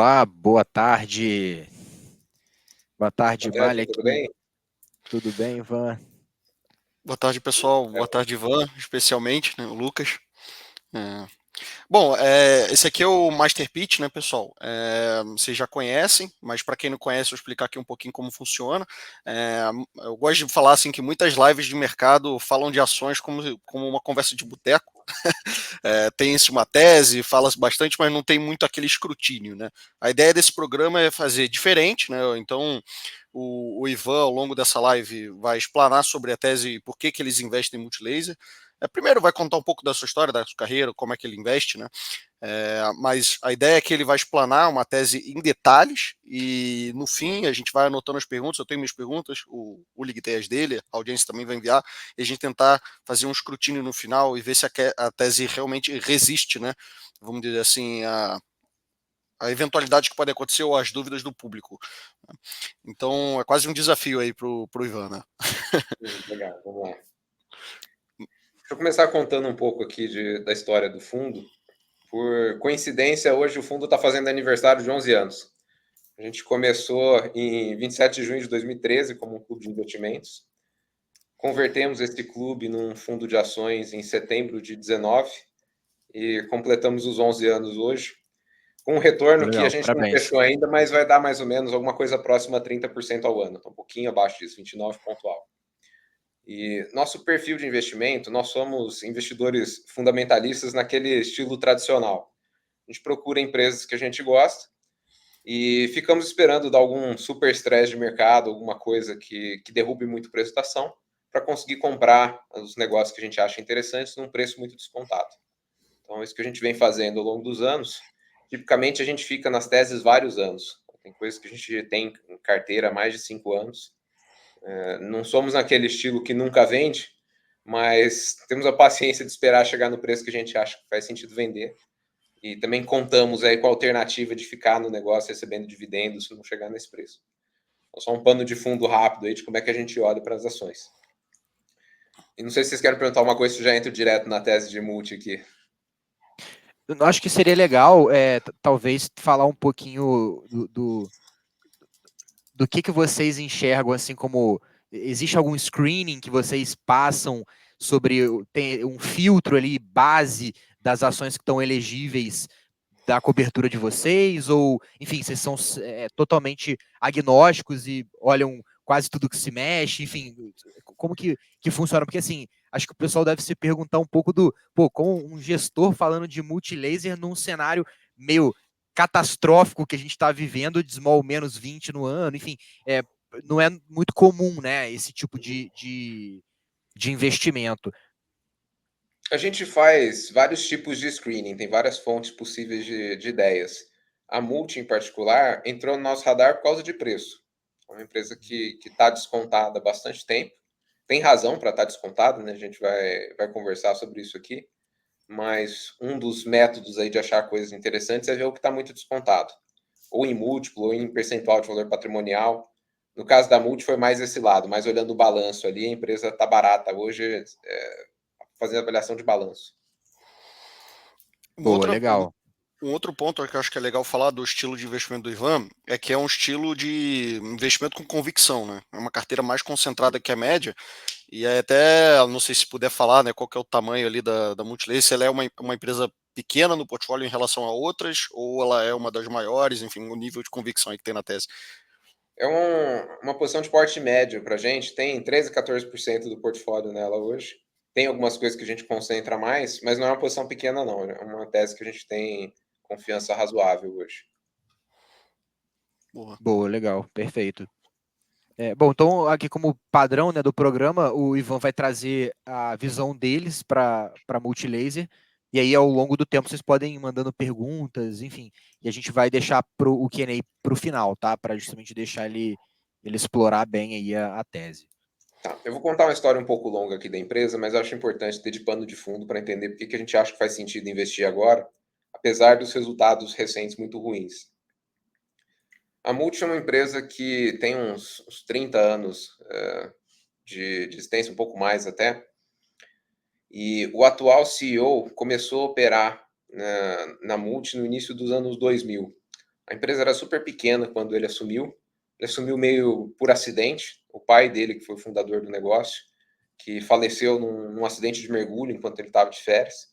Olá, boa tarde. Boa tarde, André, tudo Malek. bem? Tudo bem, Ivan? Boa tarde, pessoal. É, Boa tarde, Ivan, especialmente, né, o Lucas. É. Bom, esse aqui é o Master Pitch, né, pessoal? Vocês já conhecem, mas para quem não conhece, eu vou explicar aqui um pouquinho como funciona. Eu gosto de falar assim que muitas lives de mercado falam de ações como uma conversa de boteco. Tem-se uma tese, fala-se bastante, mas não tem muito aquele escrutínio, né? A ideia desse programa é fazer diferente, né? Então, o Ivan, ao longo dessa live, vai explanar sobre a tese e por que eles investem em Multilaser. Primeiro vai contar um pouco da sua história, da sua carreira, como é que ele investe, né? Mas a ideia é que ele vai explanar uma tese em detalhes e no fim a gente vai anotando as perguntas. Eu tenho minhas perguntas, o Lig tem as dele, a audiência também vai enviar, e a gente tentar fazer um escrutínio no final e ver se a tese realmente resiste, né? Vamos dizer assim, a eventualidade que pode acontecer ou as dúvidas do público. Então é quase um desafio aí pro Ivan, né? Legal, vamos lá. Deixa eu começar contando um pouco aqui da história do fundo. Por coincidência, hoje o fundo está fazendo aniversário de 11 anos. A gente começou em 27 de junho de 2013 como um clube de investimentos. Convertemos esse clube num fundo de ações em setembro de 19 e completamos os 11 anos hoje, com um retorno que a Legal, gente não parabéns. fechou ainda, mas vai dar mais ou menos alguma coisa próxima a 30% ao ano. Um pouquinho abaixo disso, 29 pontual. E nosso perfil de investimento, nós somos investidores fundamentalistas naquele estilo tradicional. A gente procura empresas que a gente gosta e ficamos esperando dar algum super estresse de mercado, alguma coisa que derrube muito o preço da ação, para conseguir comprar os negócios que a gente acha interessantes num preço muito descontado. Então, isso que a gente vem fazendo ao longo dos anos. Tipicamente, a gente fica nas teses vários anos. Tem coisas que a gente tem em carteira há mais de 5 anos. Não somos naquele estilo que nunca vende, mas temos a paciência de esperar chegar no preço que a gente acha que faz sentido vender. E também contamos aí com a alternativa de ficar no negócio recebendo dividendos se não chegar nesse preço. Então, só um pano de fundo rápido aí de como é que a gente olha para as ações. E não sei se vocês querem perguntar uma coisa, se eu já entro direto na tese de multi aqui. Eu acho que seria legal, talvez, falar um pouquinho do que vocês enxergam, assim, como existe algum screening que vocês passam sobre, tem um filtro ali, base das ações que estão elegíveis da cobertura de vocês, ou, enfim, vocês são totalmente agnósticos e olham quase tudo que se mexe, enfim, como que funciona? Porque, assim, acho que o pessoal deve se perguntar um pouco como um gestor falando de multilaser num cenário meio catastrófico que a gente está vivendo, de small menos 20 no ano, enfim, não é muito comum, né, esse tipo de investimento. A gente faz vários tipos de screening, tem várias fontes possíveis de ideias. A Multi, em particular, entrou no nosso radar por causa de preço. É uma empresa que está descontada há bastante tempo. Tem razão para estar descontada, né? A gente vai conversar sobre isso aqui. Mas um dos métodos aí de achar coisas interessantes é ver o que está muito descontado. Ou em múltiplo, ou em percentual de valor patrimonial. No caso da Multi foi mais esse lado, mas olhando o balanço ali, a empresa está barata hoje, fazendo avaliação de balanço. Boa, legal. Um outro ponto que eu acho que é legal falar do estilo de investimento do Ivan é que é um estilo de investimento com convicção, né? É uma carteira mais concentrada que a média. E até, não sei se puder falar, né, qual que é o tamanho ali da Multilaser, se ela é uma empresa pequena no portfólio em relação a outras, ou ela é uma das maiores, enfim, o nível de convicção aí que tem na tese. É uma posição de porte médio para a gente, tem 13, 14% do portfólio nela hoje. Tem algumas coisas que a gente concentra mais, mas não é uma posição pequena, não. É uma tese que a gente tem confiança razoável hoje. Boa, legal, perfeito. Bom, então aqui como padrão, né, do programa, o Ivan vai trazer a visão deles para Multilaser, e aí ao longo do tempo vocês podem ir mandando perguntas, enfim, e a gente vai deixar o Q&A para o final, tá? Para justamente deixar ele explorar bem aí a tese. Tá, eu vou contar uma história um pouco longa aqui da empresa, mas eu acho importante ter de pano de fundo para entender por que a gente acha que faz sentido investir agora, apesar dos resultados recentes muito ruins. A Multi é uma empresa que tem uns 30 anos de existência, um pouco mais até, e o atual CEO começou a operar na Multi no início dos anos 2000. A empresa era super pequena quando ele assumiu. Ele assumiu meio por acidente. O pai dele, que foi o fundador do negócio, que faleceu num acidente de mergulho enquanto ele estava de férias.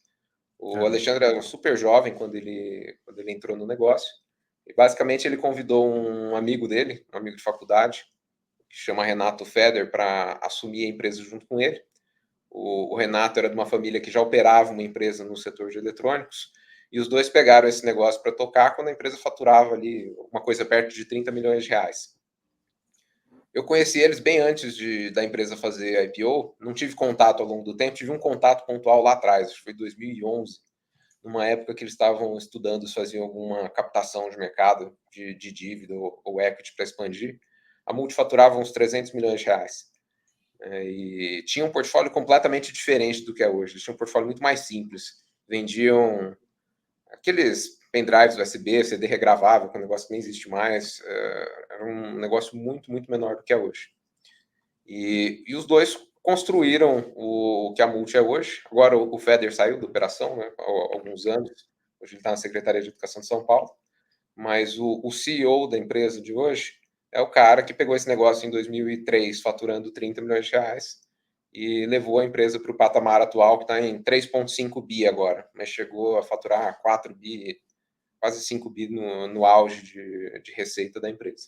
O Alexandre era super jovem quando ele entrou no negócio. E basicamente ele convidou um amigo dele, um amigo de faculdade, que chama Renato Feder, para assumir a empresa junto com ele. O Renato era de uma família que já operava uma empresa no setor de eletrônicos, e os dois pegaram esse negócio para tocar quando a empresa faturava ali uma coisa perto de 30 milhões de reais. Eu conheci eles bem antes da empresa fazer a IPO, não tive contato ao longo do tempo, tive um contato pontual lá atrás, acho que foi 2011, numa época que eles estavam estudando se faziam alguma captação de mercado de dívida ou equity para expandir. A Multi faturava uns 300 milhões de reais. E tinha um portfólio completamente diferente do que é hoje. Eles tinham um portfólio muito mais simples. Vendiam aqueles pendrives USB, CD regravável, que é um negócio que nem existe mais. Era um negócio muito, muito menor do que é hoje. E os dois construíram o que a Multi é hoje. Agora o Feder saiu da operação, né, há alguns anos. Hoje ele está na Secretaria de Educação de São Paulo. Mas o CEO da empresa de hoje é o cara que pegou esse negócio em 2003, faturando 30 milhões de reais, e levou a empresa para o patamar atual, que está em 3,5 bi agora, mas chegou a faturar 4 bi, quase 5 bi no auge de receita da empresa.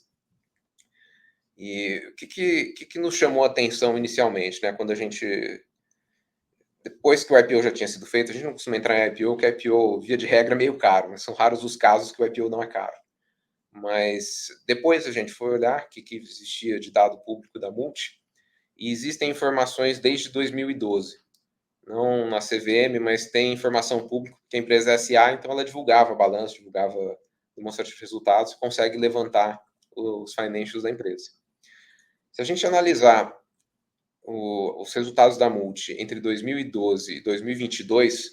E o que nos chamou a atenção inicialmente, né? Quando a gente... Depois que o IPO já tinha sido feito, a gente não costuma entrar em IPO, porque IPO, via de regra, é meio caro, né? São raros os casos que o IPO não é caro. Mas depois a gente foi olhar o que existia de dado público da Multi, e existem informações desde 2012. Não na CVM, mas tem informação pública, que a empresa é SA, então ela divulgava balanço, divulgava demonstrativo de resultados, consegue levantar os financials da empresa. Se a gente analisar os resultados da Multi entre 2012 e 2022,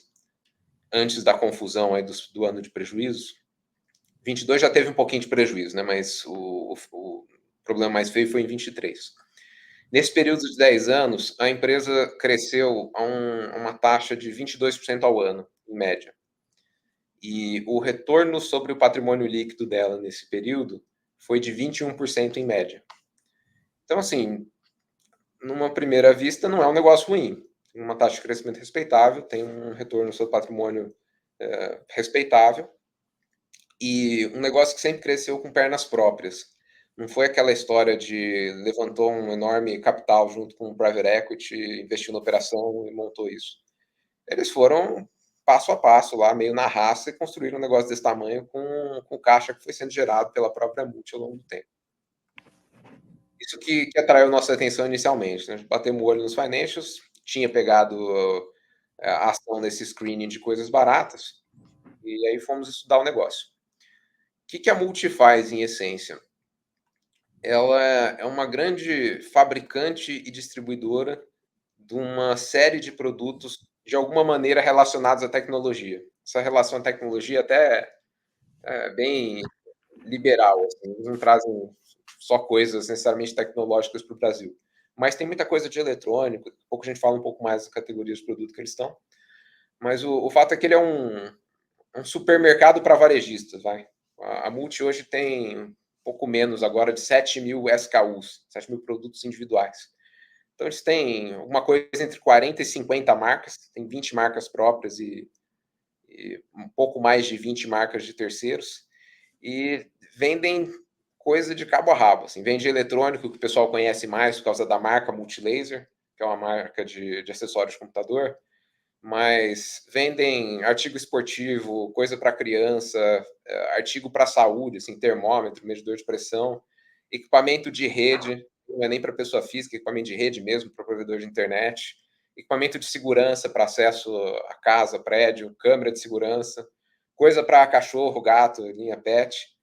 antes da confusão aí do ano de prejuízo, 22 já teve um pouquinho de prejuízo, né? Mas o problema mais feio foi em 23. Nesse período de 10 anos, a empresa cresceu a uma taxa de 22% ao ano, em média. E o retorno sobre o patrimônio líquido dela nesse período foi de 21% em média. Então, assim, numa primeira vista, não é um negócio ruim. Tem uma taxa de crescimento respeitável, tem um retorno sobre patrimônio respeitável, e um negócio que sempre cresceu com pernas próprias. Não foi aquela história de levantou um enorme capital junto com o private equity, investiu na operação e montou isso. Eles foram passo a passo lá, meio na raça, e construíram um negócio desse tamanho com caixa que foi sendo gerado pela própria Multi ao longo do tempo. Isso que atraiu nossa atenção inicialmente, né? Batemos o olho nos financials, tinha pegado a ação nesse screening de coisas baratas, e aí fomos estudar o negócio. O que a Multi faz, em essência? Ela é uma grande fabricante e distribuidora de uma série de produtos, de alguma maneira, relacionados à tecnologia. Essa relação à tecnologia até é bem liberal, assim, eles não trazem só coisas necessariamente tecnológicas para o Brasil. Mas tem muita coisa de eletrônico, daqui a pouco a gente fala um pouco mais das categorias de produto que eles estão. Mas o fato é que ele é um supermercado para varejistas, vai. A Multi hoje tem pouco menos agora de 7 mil SKUs, 7 mil produtos individuais. Então eles têm uma coisa entre 40 e 50 marcas, tem 20 marcas próprias e um pouco mais de 20 marcas de terceiros, e vendem coisa de cabo a rabo, assim, vende eletrônico, que o pessoal conhece mais por causa da marca Multilaser, que é uma marca de acessórios de computador, mas vendem artigo esportivo, coisa para criança, artigo para saúde, assim, termômetro, medidor de pressão, equipamento de rede, não é nem para pessoa física, equipamento de rede mesmo, para provedor de internet, equipamento de segurança para acesso a casa, prédio, câmera de segurança, coisa para cachorro, gato, linha pet.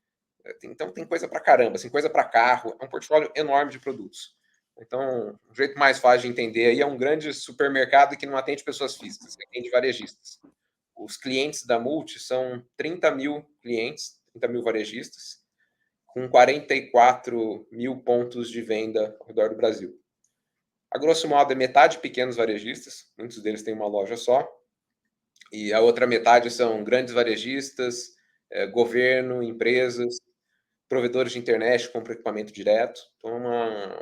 Então tem coisa para caramba, assim, coisa para carro, é um portfólio enorme de produtos. Então, o jeito mais fácil de entender aí é um grande supermercado que não atende pessoas físicas, que atende varejistas. Os clientes da Multi são 30 mil clientes, 30 mil varejistas, com 44 mil pontos de venda ao redor do Brasil. A grosso modo, é metade pequenos varejistas, muitos deles têm uma loja só, e a outra metade são grandes varejistas, governo, empresas, provedores de internet, compra equipamento direto. Então,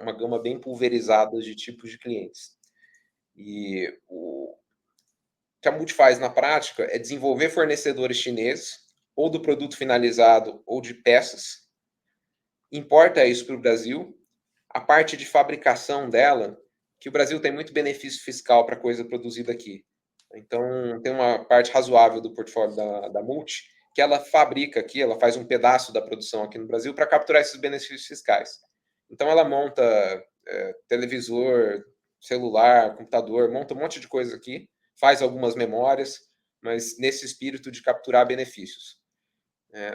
uma gama bem pulverizada de tipos de clientes. E o que a Multi faz na prática é desenvolver fornecedores chineses, ou do produto finalizado, ou de peças, importa isso para o Brasil. A parte de fabricação dela, que o Brasil tem muito benefício fiscal para coisa produzida aqui. Então, tem uma parte razoável do portfólio da Multi, que ela fabrica aqui, ela faz um pedaço da produção aqui no Brasil para capturar esses benefícios fiscais. Então, ela monta televisor, celular, computador, monta um monte de coisa aqui, faz algumas memórias, mas nesse espírito de capturar benefícios.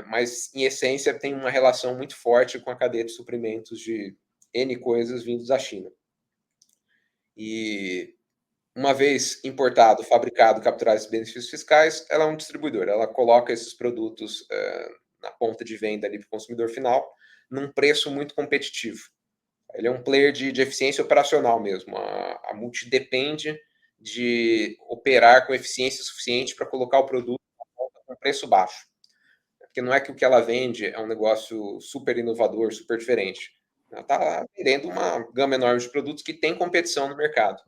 Mas, em essência, tem uma relação muito forte com a cadeia de suprimentos de N coisas vindos da China. E, uma vez importado, fabricado, capturado esses benefícios fiscais, ela é um distribuidor. Ela coloca esses produtos na ponta de venda ali para o consumidor final, num preço muito competitivo. Ele é um player de eficiência operacional mesmo. A Multi depende de operar com eficiência suficiente para colocar o produto com preço baixo. Porque não é que o que ela vende é um negócio super inovador, super diferente. Ela está vendendo uma gama enorme de produtos que tem competição no mercado.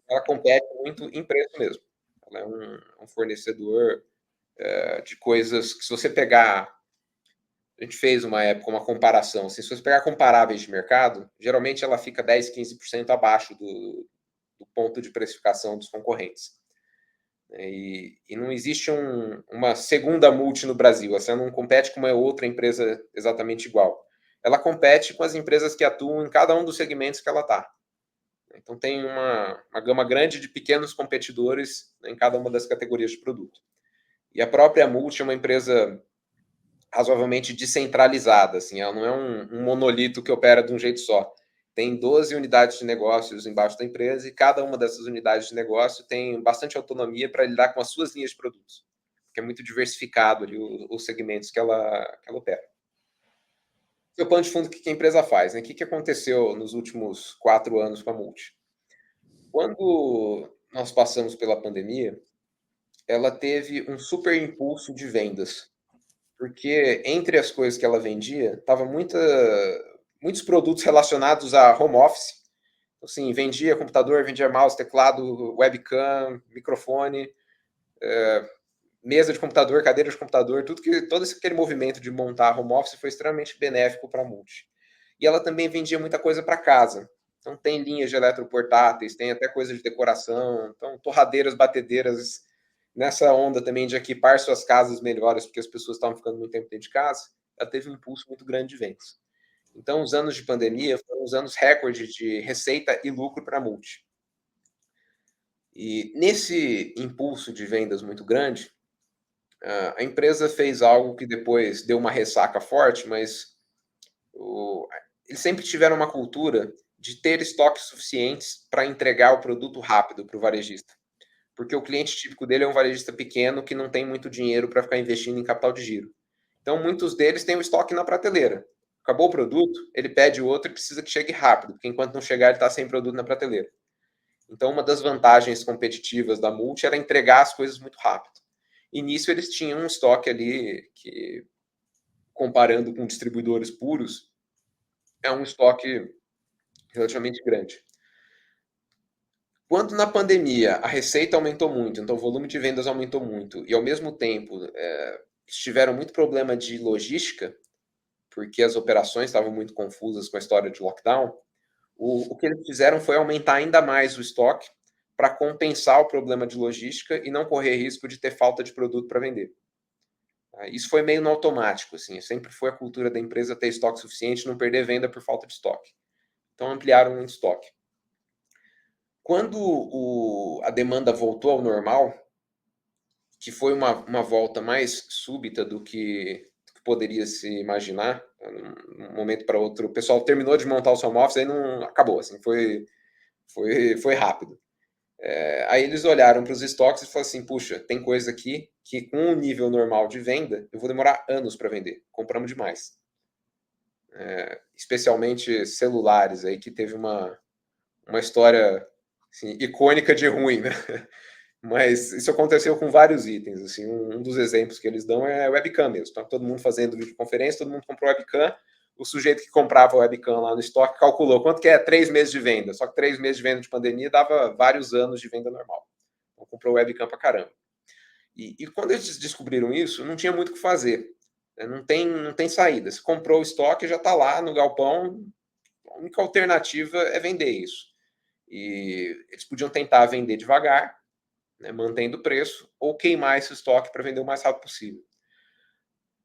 Ela compete muito em preço mesmo. Ela é um fornecedor de coisas que, se você pegar... A gente fez uma época uma comparação. Se você pegar comparáveis de mercado, geralmente ela fica 10%, 15% abaixo do ponto de precificação dos concorrentes. E não existe uma segunda Multi no Brasil. Você não compete com uma outra empresa exatamente igual. Ela compete com as empresas que atuam em cada um dos segmentos que ela está. Então, tem uma gama grande de pequenos competidores em cada uma das categorias de produto. E a própria Multi é uma empresa razoavelmente descentralizada. Assim, ela não é um monolito que opera de um jeito só. Tem 12 unidades de negócios embaixo da empresa e cada uma dessas unidades de negócio tem bastante autonomia para lidar com as suas linhas de produtos, que é muito diversificado ali os segmentos que ela opera. Seu plano de fundo, o que a empresa faz? Né? O que aconteceu nos últimos 4 anos com a Multi? Quando nós passamos pela pandemia, ela teve um super impulso de vendas, porque entre as coisas que ela vendia, estava muitos produtos relacionados a home office. Assim, vendia computador, vendia mouse, teclado, webcam, microfone, mesa de computador, cadeira de computador, todo aquele movimento de montar home office foi extremamente benéfico para a Multi. E ela também vendia muita coisa para casa. Então, tem linhas de eletroportáteis, tem até coisa de decoração, então, torradeiras, batedeiras, nessa onda também de equipar suas casas melhores, porque as pessoas estavam ficando muito tempo dentro de casa, ela teve um impulso muito grande de vendas. Então, os anos de pandemia foram os anos recorde de receita e lucro para a Multi. E nesse impulso de vendas muito grande, a empresa fez algo que depois deu uma ressaca forte, mas eles sempre tiveram uma cultura de ter estoques suficientes para entregar o produto rápido para o varejista. Porque o cliente típico dele é um varejista pequeno que não tem muito dinheiro para ficar investindo em capital de giro. Então, muitos deles têm o estoque na prateleira. Acabou o produto, ele pede outro e precisa que chegue rápido, porque enquanto não chegar, ele está sem produto na prateleira. Então, uma das vantagens competitivas da Multi era entregar as coisas muito rápido. E nisso eles tinham um estoque ali que, comparando com distribuidores puros, é um estoque relativamente grande. Quando na pandemia a receita aumentou muito, então o volume de vendas aumentou muito, e ao mesmo tempo tiveram muito problema de logística, porque as operações estavam muito confusas com a história de lockdown, o que eles fizeram foi aumentar ainda mais o estoque para compensar o problema de logística e não correr risco de ter falta de produto para vender. Isso foi meio no automático, assim, sempre foi a cultura da empresa ter estoque suficiente, não perder venda por falta de estoque. Então ampliaram o estoque. Quando a demanda voltou ao normal, que foi uma volta mais súbita do que poderia se imaginar, de um momento para outro, o pessoal terminou de montar o seu home office, aí não acabou, assim, foi rápido. Aí eles olharam para os estoques e falaram assim, puxa, tem coisa aqui que com um nível normal de venda, eu vou demorar anos para vender, compramos demais. Especialmente celulares, aí que teve uma história assim, icônica de ruim, né? Mas isso aconteceu com vários itens. Assim, um dos exemplos que eles dão é webcam mesmo. Então, todo mundo fazendo videoconferência, todo mundo comprou webcam. O sujeito que comprava o webcam lá no estoque calculou quanto que é 3 meses de venda. Só que 3 meses de venda de pandemia dava vários anos de venda normal. Então, comprou webcam pra caramba. E quando eles descobriram isso, não tinha muito o que fazer. Não tem saída. Se comprou o estoque, já está lá no galpão. A única alternativa é vender isso. E eles podiam tentar vender devagar, né, mantendo o preço, ou queimar esse estoque para vender o mais rápido possível.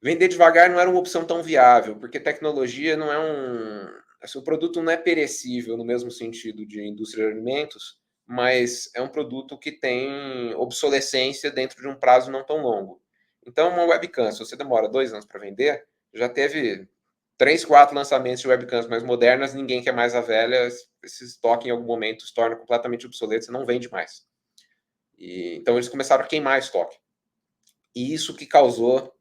Vender devagar não era uma opção tão viável, porque tecnologia não é assim, o produto não é perecível no mesmo sentido de indústria de alimentos, mas é um produto que tem obsolescência dentro de um prazo não tão longo. Então, uma webcam, se você demora 2 anos para vender, já teve 3, 4 lançamentos de webcams mais modernas, ninguém quer mais a velha, esse estoque em algum momento se torna completamente obsoleto, você não vende mais. Então eles começaram a queimar estoque. E isso que causou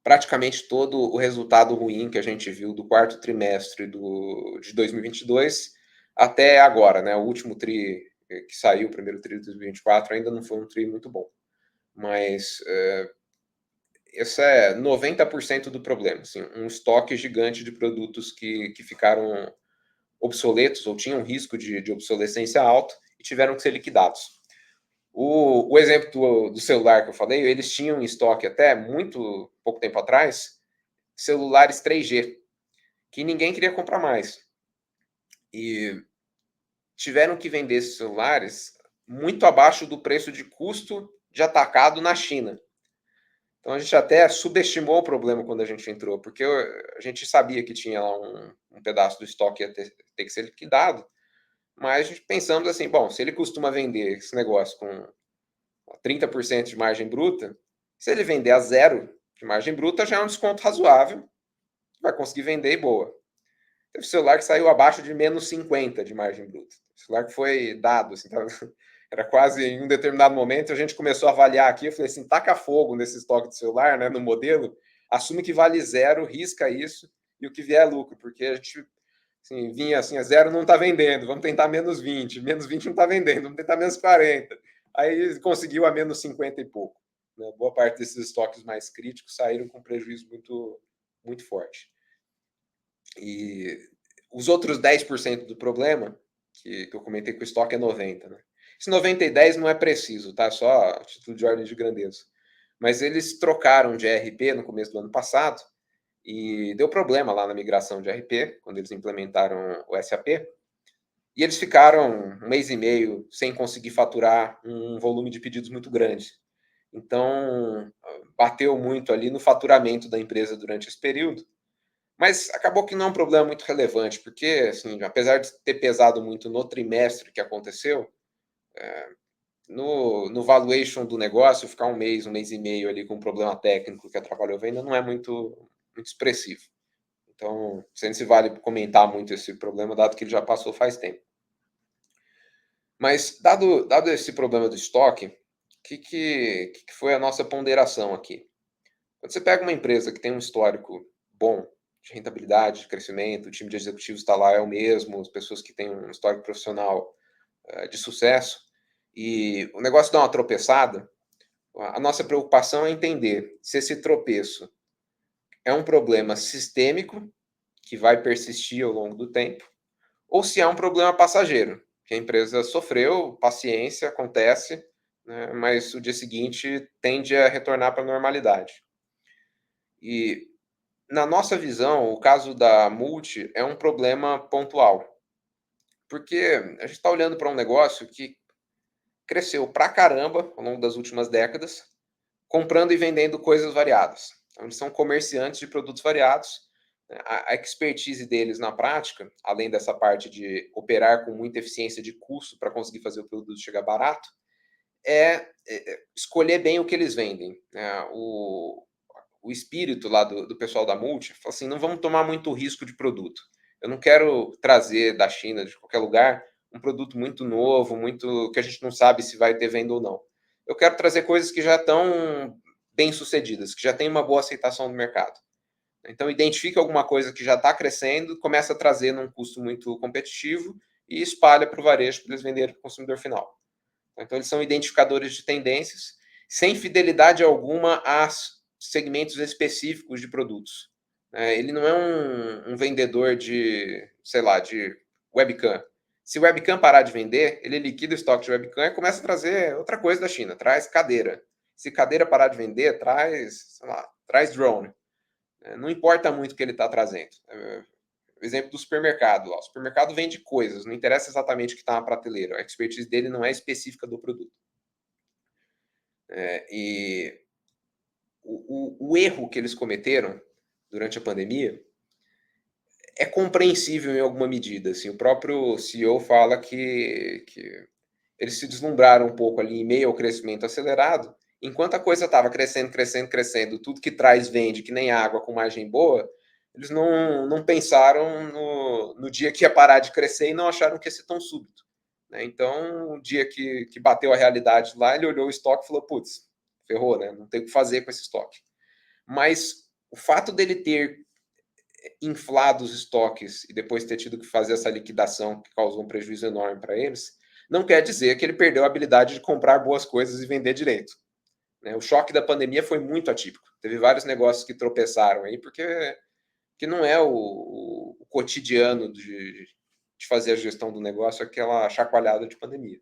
praticamente todo o resultado ruim que a gente viu do quarto trimestre de 2022 até agora, né? O último tri que saiu, o primeiro tri de 2024, ainda não foi um tri muito bom. Mas esse é 90% do problema. Assim, um estoque gigante de produtos que ficaram obsoletos ou tinham risco de obsolescência alto e tiveram que ser liquidados. O exemplo do celular que eu falei, eles tinham em estoque até muito pouco tempo atrás celulares 3G, que ninguém queria comprar mais. E tiveram que vender esses celulares muito abaixo do preço de custo de atacado na China. Então a gente até subestimou o problema quando a gente entrou, porque a gente sabia que tinha lá um pedaço do estoque ia ter que ser liquidado, mas a gente pensamos assim, bom, se ele costuma vender esse negócio com 30% de margem bruta, se ele vender a 0 de margem bruta, já é um desconto razoável, vai conseguir vender e boa. Teve celular que saiu abaixo de menos 50 de margem bruta. Celular que foi dado, assim, era quase em um determinado momento, a gente começou a avaliar aqui, eu falei assim, taca fogo nesse estoque de celular, né, no modelo, assume que vale 0, risca isso, e o que vier é lucro, porque a gente assim, vinha assim, a 0 não está vendendo, vamos tentar menos 20 não está vendendo, vamos tentar menos 40. Aí conseguiu a menos 50 e pouco. Né? Boa parte desses estoques mais críticos saíram com prejuízo muito, muito forte. E os outros 10% do problema, que eu comentei que o estoque é 90, né? Esse 90 e 10 não é preciso, tá? Só a título de ordem de grandeza. Mas eles trocaram de ERP no começo do ano passado e deu problema lá na migração de ERP, quando eles implementaram o SAP. E eles ficaram 1 mês e meio sem conseguir faturar um volume de pedidos muito grande. Então, bateu muito ali no faturamento da empresa durante esse período. Mas acabou que não é um problema muito relevante, porque, assim, apesar de ter pesado muito no trimestre que aconteceu, no valuation do negócio, ficar 1 mês e meio ali com um problema técnico que atrapalhou a venda não é muito, muito expressivo. Então, sem se vale comentar muito esse problema, dado que ele já passou faz tempo. Mas, dado esse problema do estoque, o que foi a nossa ponderação aqui? Quando você pega uma empresa que tem um histórico bom de rentabilidade, de crescimento, o time de executivos está lá, é o mesmo, as pessoas que têm um histórico profissional de sucesso, e o negócio dá uma tropeçada, a nossa preocupação é entender se esse tropeço é um problema sistêmico, que vai persistir ao longo do tempo, ou se é um problema passageiro, que a empresa sofreu, paciência, acontece, né, mas o dia seguinte tende a retornar para a normalidade. E, na nossa visão, o caso da Multi é um problema pontual, porque a gente está olhando para um negócio que cresceu pra caramba ao longo das últimas décadas, comprando e vendendo coisas variadas. Então, eles são comerciantes de produtos variados. A expertise deles na prática, além dessa parte de operar com muita eficiência de custo para conseguir fazer o produto chegar barato, é escolher bem o que eles vendem. O espírito lá do pessoal da Multi fala assim, não vamos tomar muito risco de produto. Eu não quero trazer da China, de qualquer lugar, um produto muito novo, muito que a gente não sabe se vai ter venda ou não. Eu quero trazer coisas que já estão bem sucedidas, que já tem uma boa aceitação no mercado. Então, identifique alguma coisa que já está crescendo, começa a trazer num custo muito competitivo e espalha para o varejo para eles venderem para o consumidor final. Então, eles são identificadores de tendências, sem fidelidade alguma a segmentos específicos de produtos. Ele não é um vendedor de, sei lá, de webcam. Se o webcam parar de vender, ele liquida o estoque de webcam e começa a trazer outra coisa da China, traz cadeira. Se cadeira parar de vender, traz, sei lá, traz drone. Não importa muito o que ele está trazendo. Exemplo do supermercado. O supermercado vende coisas, não interessa exatamente o que está na prateleira. A expertise dele não é específica do produto. E o erro que eles cometeram durante a pandemia é compreensível em alguma medida. Assim, o próprio CEO fala que eles se deslumbraram um pouco ali em meio ao crescimento acelerado. Enquanto a coisa estava crescendo, tudo que traz vende, que nem água, com margem boa, eles não pensaram no dia que ia parar de crescer e não acharam que ia ser tão súbito. Então, o dia que bateu a realidade lá, ele olhou o estoque e falou, putz, ferrou, né? Não tem o que fazer com esse estoque. Mas o fato dele ter inflado os estoques e depois ter tido que fazer essa liquidação que causou um prejuízo enorme para eles, não quer dizer que ele perdeu a habilidade de comprar boas coisas e vender direito. O choque da pandemia foi muito atípico. Teve vários negócios que tropeçaram aí, porque não é o cotidiano de fazer a gestão do negócio, aquela chacoalhada de pandemia.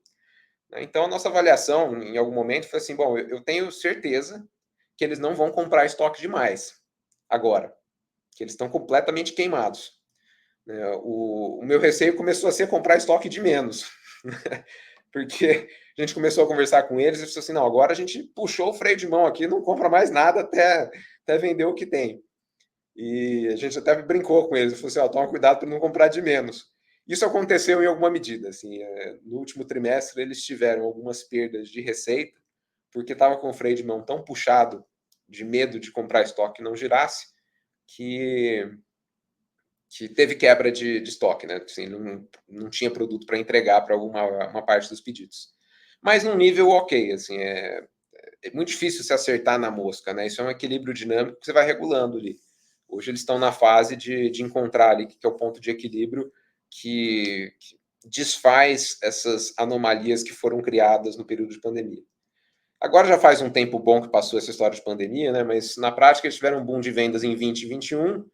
Então, a nossa avaliação, em algum momento, foi assim, bom, eu tenho certeza que eles não vão comprar estoque demais agora, que eles estão completamente queimados. O meu receio começou a ser comprar estoque de menos, porque a gente começou a conversar com eles e falou assim, não, agora a gente puxou o freio de mão aqui, não compra mais nada até vender o que tem. E a gente até brincou com eles, falou assim, toma cuidado para não comprar de menos. Isso aconteceu em alguma medida, assim, no último trimestre eles tiveram algumas perdas de receita, porque estava com o freio de mão tão puxado, de medo de comprar estoque que não girasse, que teve quebra de estoque, né? Assim, não tinha produto para entregar para uma parte dos pedidos. Mas num nível ok, assim, é muito difícil se acertar na mosca, né? Isso é um equilíbrio dinâmico que você vai regulando ali. Hoje eles estão na fase de encontrar ali, que é o ponto de equilíbrio que desfaz essas anomalias que foram criadas no período de pandemia. Agora já faz um tempo bom que passou essa história de pandemia, né? Mas na prática eles tiveram um boom de vendas em 20 e 21,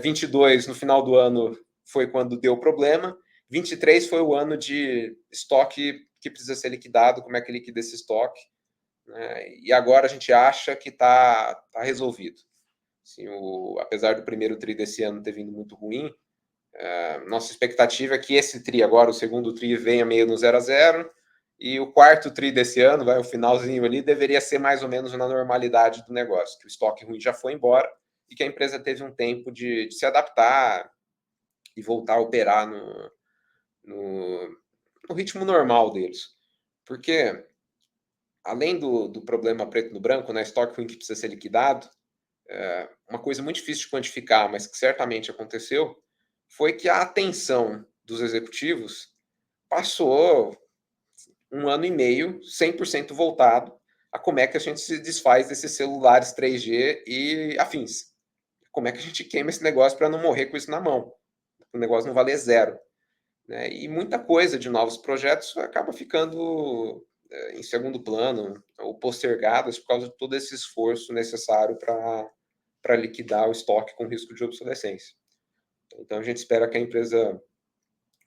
22 no final do ano foi quando deu problema, 23 foi o ano de estoque que precisa ser liquidado, como é que liquida esse estoque, e agora a gente acha que está resolvido. Assim, apesar do primeiro TRI desse ano ter vindo muito ruim, nossa expectativa é que esse TRI agora, o segundo TRI, venha meio no 0 a 0, e o quarto TRI desse ano, o finalzinho ali, deveria ser mais ou menos na normalidade do negócio, que o estoque ruim já foi embora, e que a empresa teve um tempo de se adaptar e voltar a operar no ritmo normal deles. Porque, além do problema preto no branco, estoque ruim que precisa ser liquidado, uma coisa muito difícil de quantificar, mas que certamente aconteceu, foi que a atenção dos executivos passou 1 ano e meio 100% voltado a como é que a gente se desfaz desses celulares 3G e afins. Como é que a gente queima esse negócio para não morrer com isso na mão? O negócio não valer zero. E muita coisa de novos projetos acaba ficando em segundo plano ou postergadas por causa de todo esse esforço necessário para liquidar o estoque com risco de obsolescência. Então, a gente espera que a empresa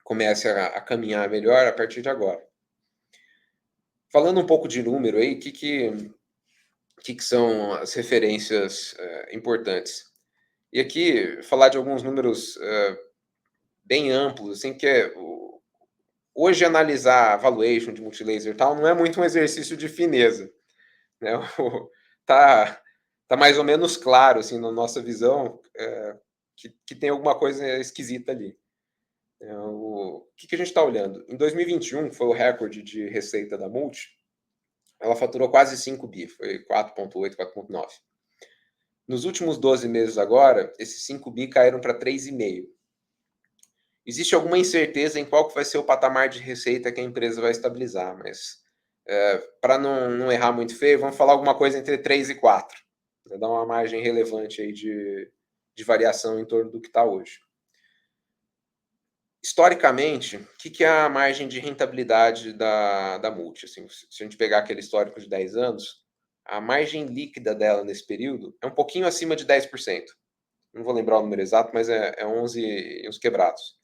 comece a caminhar melhor a partir de agora. Falando um pouco de número aí, o que são as referências importantes? E aqui, falar de alguns números bem amplos, assim, que hoje analisar a valuation de multilaser e tal não é muito um exercício de fineza. Tá mais ou menos claro, assim, na nossa visão, que tem alguma coisa esquisita ali. O que a gente está olhando? Em 2021, que foi o recorde de receita da Multi, ela faturou quase 5 bi, foi 4,8, 4,9. Nos últimos 12 meses agora, esses 5 bi caíram para 3,5. Existe alguma incerteza em qual que vai ser o patamar de receita que a empresa vai estabilizar, mas para não errar muito feio, vamos falar alguma coisa entre 3 e 4. Dá uma margem relevante aí de variação em torno do que está hoje. historicamente, o que é a margem de rentabilidade da Multi? Assim, se a gente pegar aquele histórico de 10 anos, a margem líquida dela nesse período é um pouquinho acima de 10%. Não vou lembrar o número exato, mas é 11 e uns quebrados.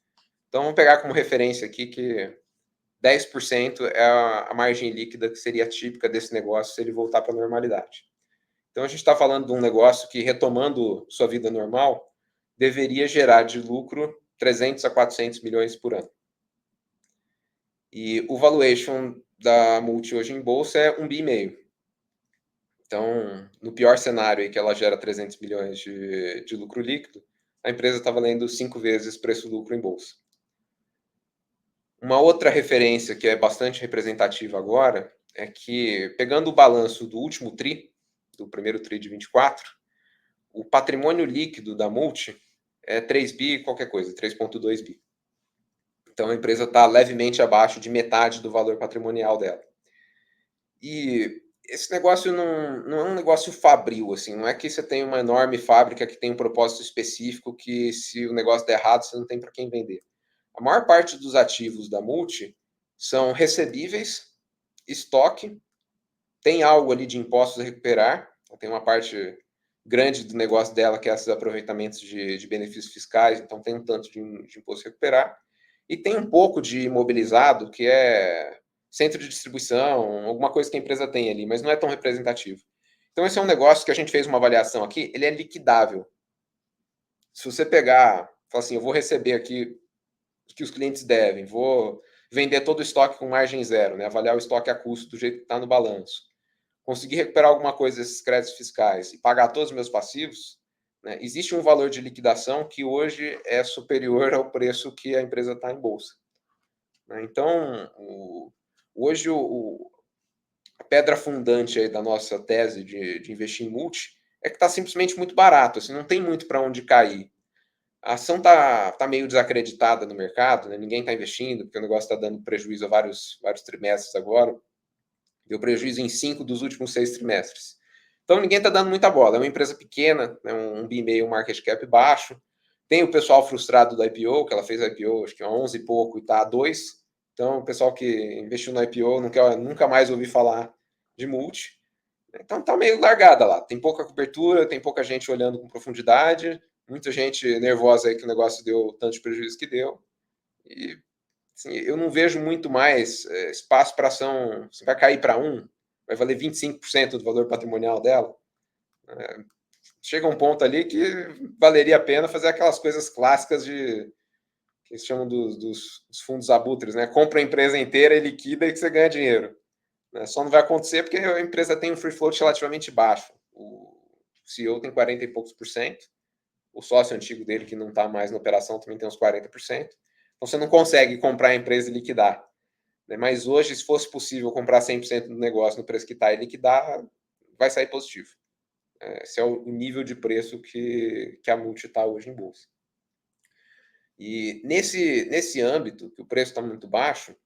Então, vamos pegar como referência aqui que 10% é a margem líquida que seria típica desse negócio se ele voltar para a normalidade. Então, a gente está falando de um negócio que, retomando sua vida normal, deveria gerar de lucro 300 a 400 milhões por ano. E o valuation da Multi hoje em bolsa é 1,5 bi. Então, no pior cenário aí que ela gera 300 milhões de lucro líquido, a empresa está valendo 5 vezes preço-lucro em bolsa. Uma outra referência que é bastante representativa agora é que, pegando o balanço do último TRI, do primeiro TRI de 24, o patrimônio líquido da Multi é 3 bi qualquer coisa, 3,2 bi. Então, a empresa está levemente abaixo de metade do valor patrimonial dela. E esse negócio não é um negócio fabril, assim, não é que você tem uma enorme fábrica que tem um propósito específico que, se o negócio der errado, você não tem para quem vender. A maior parte dos ativos da Multi são recebíveis, estoque, tem algo ali de impostos a recuperar, tem uma parte grande do negócio dela que é esses aproveitamentos de benefícios fiscais, então tem um tanto de imposto a recuperar, e tem um pouco de imobilizado, que é centro de distribuição, alguma coisa que a empresa tem ali, mas não é tão representativo. Então esse é um negócio que a gente fez uma avaliação aqui, ele é liquidável. Se você pegar, falar assim, eu vou receber aqui o que os clientes devem, vou vender todo o estoque com margem zero, né? Avaliar o estoque a custo do jeito que está no balanço, conseguir recuperar alguma coisa desses créditos fiscais e pagar todos os meus passivos, né? Existe um valor de liquidação que hoje é superior ao preço que a empresa está em bolsa, né? Então, hoje a pedra fundante aí da nossa tese de investir em multi é que está simplesmente muito barato, assim, não tem muito para onde cair. A ação tá meio desacreditada no mercado, né? Ninguém está investindo, porque o negócio está dando prejuízo a vários trimestres agora. Deu prejuízo em 5 dos últimos 6 trimestres. Então ninguém está dando muita bola. É uma empresa pequena, né? 1,5 bi market cap baixo. Tem o pessoal frustrado do IPO, que ela fez IPO, acho que é 11 e pouco, e está a 2. Então o pessoal que investiu no IPO não quer nunca mais ouvir falar de multi. Então tá meio largada lá. Tem pouca cobertura, tem pouca gente olhando com profundidade, muita gente nervosa aí que o negócio deu tanto de prejuízo que deu. E assim, eu não vejo muito mais espaço para ação. Você vai cair para 1, vai valer 25% do valor patrimonial dela. Chega um ponto ali que valeria a pena fazer aquelas coisas clássicas que se chamam dos fundos abutres, né? Compra a empresa inteira e liquida e que você ganha dinheiro. Só não vai acontecer porque a empresa tem um free float relativamente baixo. O CEO tem 40 e poucos por cento. O sócio antigo dele, que não está mais na operação, também tem uns 40%. Então você não consegue comprar a empresa e liquidar. Mas hoje, se fosse possível comprar 100% do negócio no preço que está e liquidar, vai sair positivo. Esse é o nível de preço que a Multi está hoje em bolsa. E nesse âmbito, que o preço está muito baixo,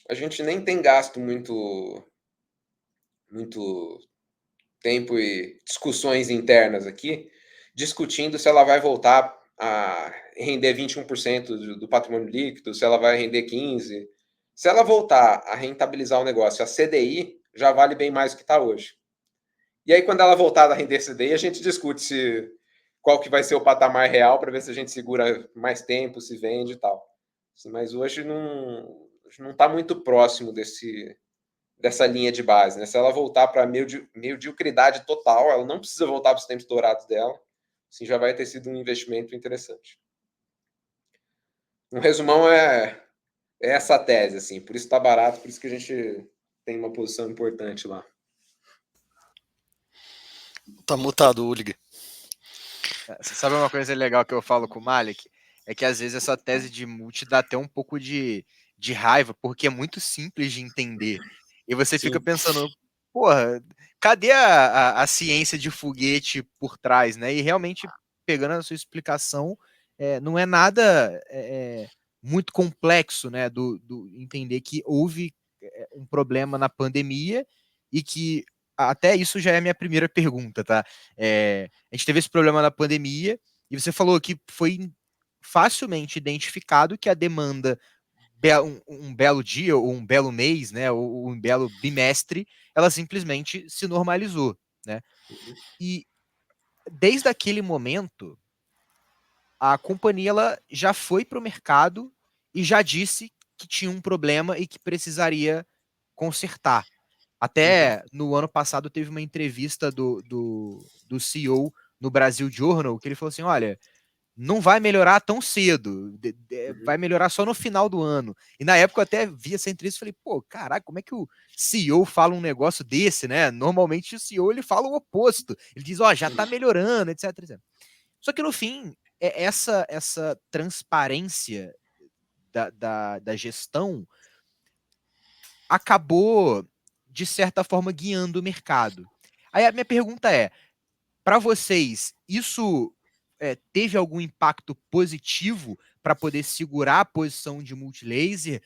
a gente nem tem gasto muito tempo e discussões internas aqui, discutindo se ela vai voltar a render 21% do patrimônio líquido, se ela vai render 15%. Se ela voltar a rentabilizar o negócio, a CDI já vale bem mais do que está hoje. E aí, quando ela voltar a render CDI, a gente discute qual que vai ser o patamar real para ver se a gente segura mais tempo, se vende e tal. Mas hoje não está muito próximo dessa linha de base, né? Se ela voltar para mediocridade total, ela não precisa voltar para os tempos dourados dela, assim, já vai ter sido um investimento interessante. Um resumão é essa a tese, assim, por isso está barato, por isso que a gente tem uma posição importante lá. Tá mutado, Ulig. Sabe uma coisa legal que eu falo com o Malik? É que às vezes essa tese de multi dá até um pouco de raiva, porque é muito simples de entender. E você Sim. fica pensando, porra, cadê a ciência de foguete por trás, né? E realmente, pegando a sua explicação, não é nada muito complexo, né? Do entender que houve um problema na pandemia e que até isso já é a minha primeira pergunta, tá? A gente teve esse problema na pandemia e você falou que foi facilmente identificado que a demanda, um belo dia, ou um belo mês, né, ou um belo bimestre, ela simplesmente se normalizou, né? E desde aquele momento, a companhia ela já foi para o mercado e já disse que tinha um problema e que precisaria consertar. Até no ano passado teve uma entrevista do CEO no Brasil Journal, que ele falou assim, olha, não vai melhorar tão cedo, vai melhorar só no final do ano. E na época eu até vi essa entrevista e falei, pô, caraca, como é que o CEO fala um negócio desse, né? Normalmente o CEO ele fala o oposto. Ele diz, ó, já tá melhorando, etc, etc. Só que no fim, essa transparência da gestão acabou, de certa forma, guiando o mercado. Aí a minha pergunta é, para vocês, isso teve algum impacto positivo para poder segurar a posição de multilaser?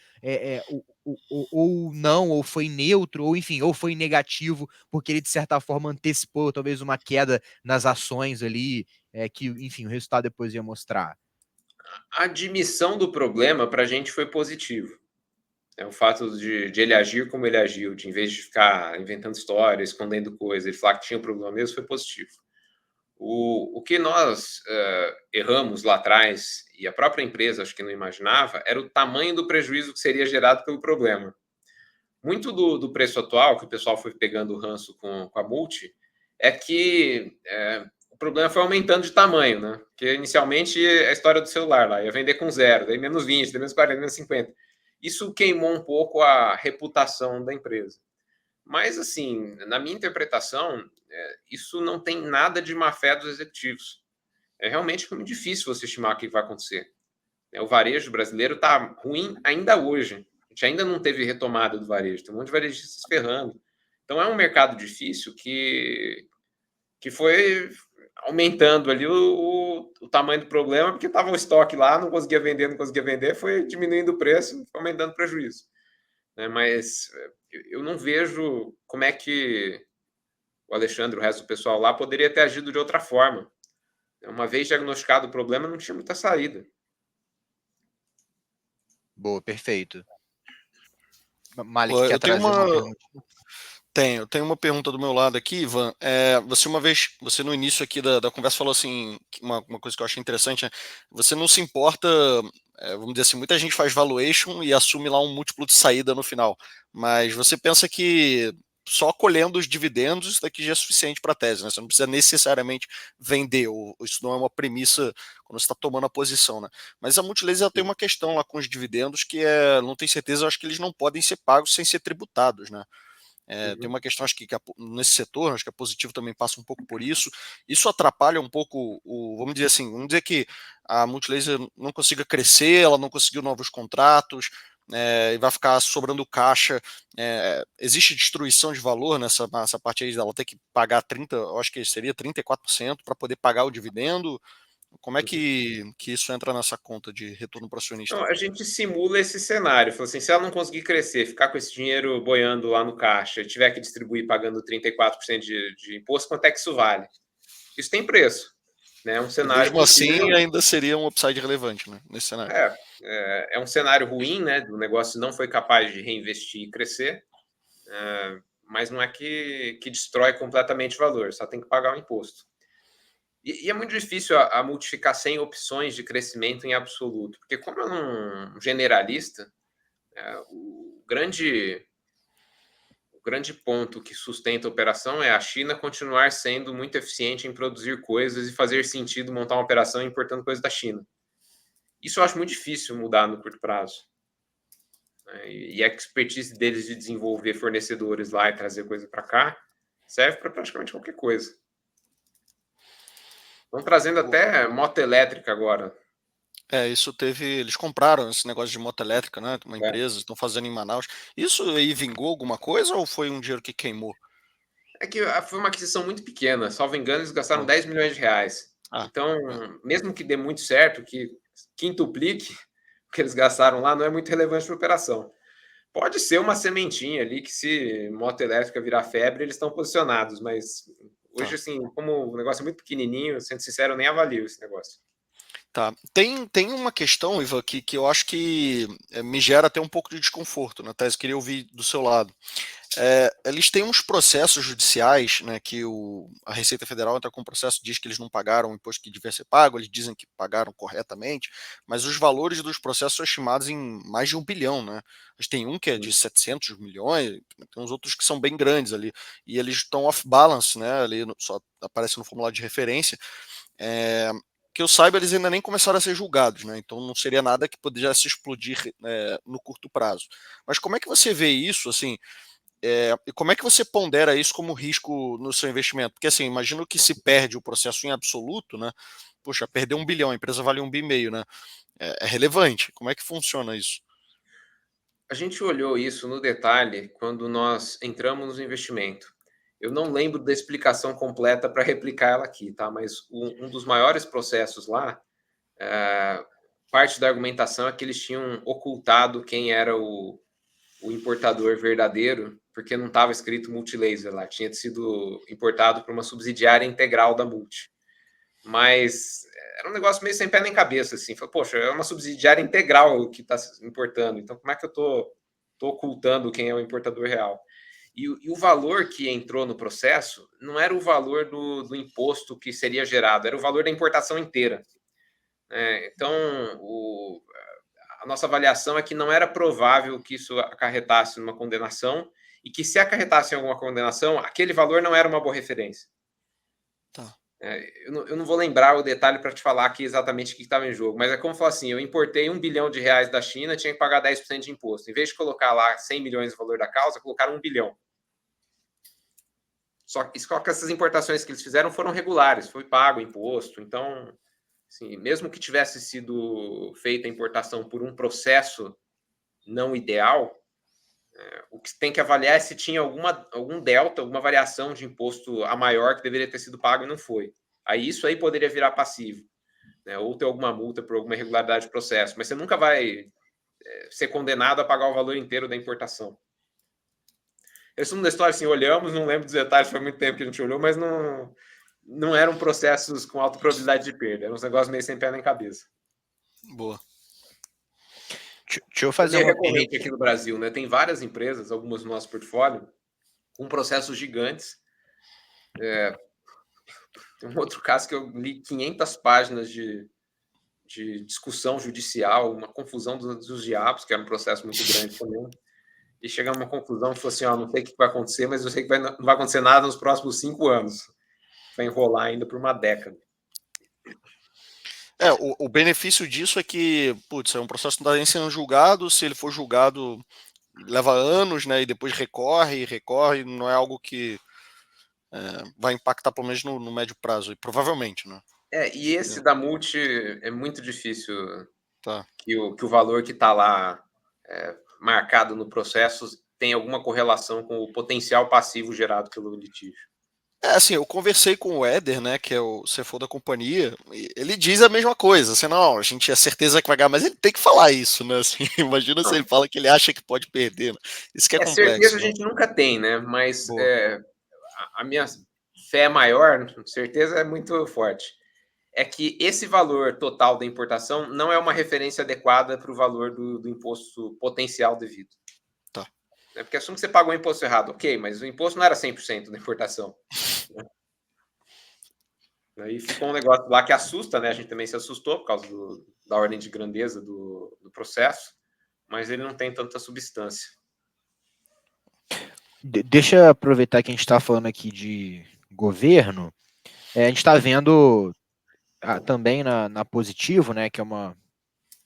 Ou não, ou foi neutro, ou enfim, ou foi negativo, porque ele, de certa forma, antecipou talvez uma queda nas ações ali, que, enfim, o resultado depois ia mostrar? A admissão do problema para a gente foi positivo. O fato de ele agir como ele agiu, de em vez de ficar inventando história, escondendo coisas, ele falar que tinha um problema mesmo, foi positivo. O que nós erramos lá atrás, e a própria empresa acho que não imaginava, era o tamanho do prejuízo que seria gerado pelo problema. Muito do preço atual, que o pessoal foi pegando o ranço com a Multi, é que o problema foi aumentando de tamanho, né? Porque inicialmente a história do celular lá ia vender com 0, daí menos 20, daí menos 40, menos 50. Isso queimou um pouco a reputação da empresa. Mas, assim, na minha interpretação, isso não tem nada de má fé dos executivos. É realmente muito difícil você estimar o que vai acontecer. O varejo brasileiro está ruim ainda hoje. A gente ainda não teve retomada do varejo. Tem um monte de varejistas se ferrando. Então, é um mercado difícil que foi aumentando ali o tamanho do problema, porque estava o estoque lá, não conseguia vender, foi diminuindo o preço, foi aumentando o prejuízo. Mas eu não vejo como é que o Alexandre, o resto do pessoal lá, poderia ter agido de outra forma. Uma vez diagnosticado o problema, não tinha muita saída. Boa, perfeito. Malik, Pô, quer eu tenho trazer uma pergunta? tenho uma pergunta do meu lado aqui, Ivan. Você no início aqui da conversa falou assim, uma coisa que eu achei interessante, né? Você não se importa, vamos dizer assim, muita gente faz valuation e assume lá um múltiplo de saída no final, mas você pensa que só colhendo os dividendos isso daqui já é suficiente para a tese, né? Você não precisa necessariamente vender, ou isso não é uma premissa quando você está tomando a posição, né? Mas a Multilaser tem uma questão lá com os dividendos que não tenho certeza, eu acho que eles não podem ser pagos sem ser tributados, né? Tem uma questão, acho que nesse setor, acho que a Positivo também passa um pouco por isso. Isso atrapalha um pouco vamos dizer assim, vamos dizer que a Multilaser não consiga crescer, ela não conseguiu novos contratos, e vai ficar sobrando caixa. Existe destruição de valor nessa parte aí dela ter que pagar 30%, eu acho que seria 34% para poder pagar o dividendo. Como é que isso entra nessa conta de retorno para acionista? Então, a gente simula esse cenário. Fala assim, se ela não conseguir crescer, ficar com esse dinheiro boiando lá no caixa e tiver que distribuir pagando 34% de imposto, quanto é que isso vale? Isso tem preço. Né? É um cenário Mesmo assim, possível. ainda seria um upside relevante, né, nesse cenário. É um cenário ruim, né? O negócio não foi capaz de reinvestir e crescer, mas não é que destrói completamente o valor, só tem que pagar o imposto. E é muito difícil a multiplicar sem opções de crescimento em absoluto, porque como é um generalista, o grande ponto que sustenta a operação é a China continuar sendo muito eficiente em produzir coisas e fazer sentido montar uma operação importando coisas da China. Isso eu acho muito difícil mudar no curto prazo. E a expertise deles de desenvolver fornecedores lá e trazer coisa para cá serve para praticamente qualquer coisa. Estão trazendo até moto elétrica agora. Eles compraram esse negócio de moto elétrica, né, uma empresa, estão fazendo em Manaus. Isso aí vingou alguma coisa ou foi um dinheiro que queimou? É que foi uma aquisição muito pequena, salvo engano, eles gastaram Ah, 10 milhões de reais. Então, mesmo que dê muito certo, que quintuplique o que eles gastaram lá, não é muito relevante para a operação. Pode ser uma sementinha ali que, se moto elétrica virar febre, eles estão posicionados, mas hoje, assim, como o negócio é muito pequenininho, sendo sincero, eu nem avalio esse negócio. Tá. Tem uma questão, Ivan, que eu acho que me gera até um pouco de desconforto na tese, queria ouvir do seu lado. Eles têm uns processos judiciais, né, que a Receita Federal entra com um processo, diz que eles não pagaram o imposto que devia ser pago, eles dizem que pagaram corretamente, mas os valores dos processos são estimados em mais de 1 bilhão, né? Mas tem um que é de 700 milhões, tem uns outros que são bem grandes ali, e eles estão off balance, né, ali só aparece no formulário de referência, que eu saiba, eles ainda nem começaram a ser julgados, né? Então não seria nada que pudesse explodir no curto prazo. Mas como é que você vê isso, assim, e como é que você pondera isso como risco no seu investimento? Porque, assim, imagino que se perde o processo em absoluto, né? Poxa, perder 1 bilhão, a empresa vale 1,5 bi, né? É relevante. Como é que funciona isso? A gente olhou isso no detalhe quando nós entramos no investimento. Eu não lembro da explicação completa para replicar ela aqui, tá? Mas um dos maiores processos lá, parte da argumentação é que eles tinham ocultado quem era o importador verdadeiro, porque não estava escrito Multilaser lá, tinha sido importado por uma subsidiária integral da Multi. Mas era um negócio meio sem pé nem cabeça, assim. Falei, poxa, é uma subsidiária integral que está importando, então como é que eu tô ocultando quem é o importador real? E o valor que entrou no processo não era o valor do imposto que seria gerado, era o valor da importação inteira. Então, a nossa avaliação é que não era provável que isso acarretasse numa condenação e que se acarretasse em alguma condenação, aquele valor não era uma boa referência. Tá. Eu não vou lembrar o detalhe para te falar aqui exatamente o que estava em jogo, mas é como falar assim, eu importei R$1 bilhão da China, tinha que pagar 10% de imposto. Em vez de colocar lá 100 milhões no valor da causa, colocaram 1 bilhão. Só que essas importações que eles fizeram foram regulares, foi pago imposto. Então, assim, mesmo que tivesse sido feita a importação por um processo não ideal, o que tem que avaliar é se tinha algum delta, alguma variação de imposto a maior que deveria ter sido pago e não foi. Aí isso aí poderia virar passivo, né? Ou ter alguma multa por alguma irregularidade de processo, mas você nunca vai ser condenado a pagar o valor inteiro da importação. Resumo da história, assim, olhamos, não lembro dos detalhes, foi muito tempo que a gente olhou, mas não eram processos com alta probabilidade de perda, eram uns negócios meio sem pé nem cabeça. Boa. Deixa eu fazer uma recorrente aqui no Brasil, né? Tem várias empresas, algumas no nosso portfólio, com processos gigantes. Tem um outro caso que eu li 500 páginas de discussão judicial, uma confusão dos diabos, que era um processo muito grande também. E chegar a uma conclusão e falou assim: ó, não sei o que vai acontecer, mas eu sei que não vai acontecer nada nos próximos 5 anos. Vai enrolar ainda por uma década. O benefício disso é que, putz, é um processo que não está nem sendo julgado, se ele for julgado leva anos, né, e depois recorre, não é algo que vai impactar pelo menos no médio prazo, e provavelmente, né? E esse da Multi é muito difícil Tá. que o valor que está lá marcado no processo tem alguma correlação com o potencial passivo gerado pelo litígio. Assim, eu conversei com o Éder, né, que é o CFO da companhia, e ele diz a mesma coisa, assim, não, a gente é certeza que vai ganhar, mas ele tem que falar isso, né, assim, imagina se ele fala que ele acha que pode perder, né? Isso que é complexo. Certeza né? a gente nunca tem, né, mas a minha fé maior, certeza é muito forte, é que esse valor total da importação não é uma referência adequada para o valor do imposto potencial devido. Tá. Porque assume que você pagou o imposto errado, ok, mas o imposto não era 100% da importação. Aí ficou um negócio lá que assusta, né? A gente também se assustou por causa da ordem de grandeza do processo, mas ele não tem tanta substância. Deixa eu aproveitar que a gente está falando aqui de governo. A gente está vendo também na Positivo, né, que é uma...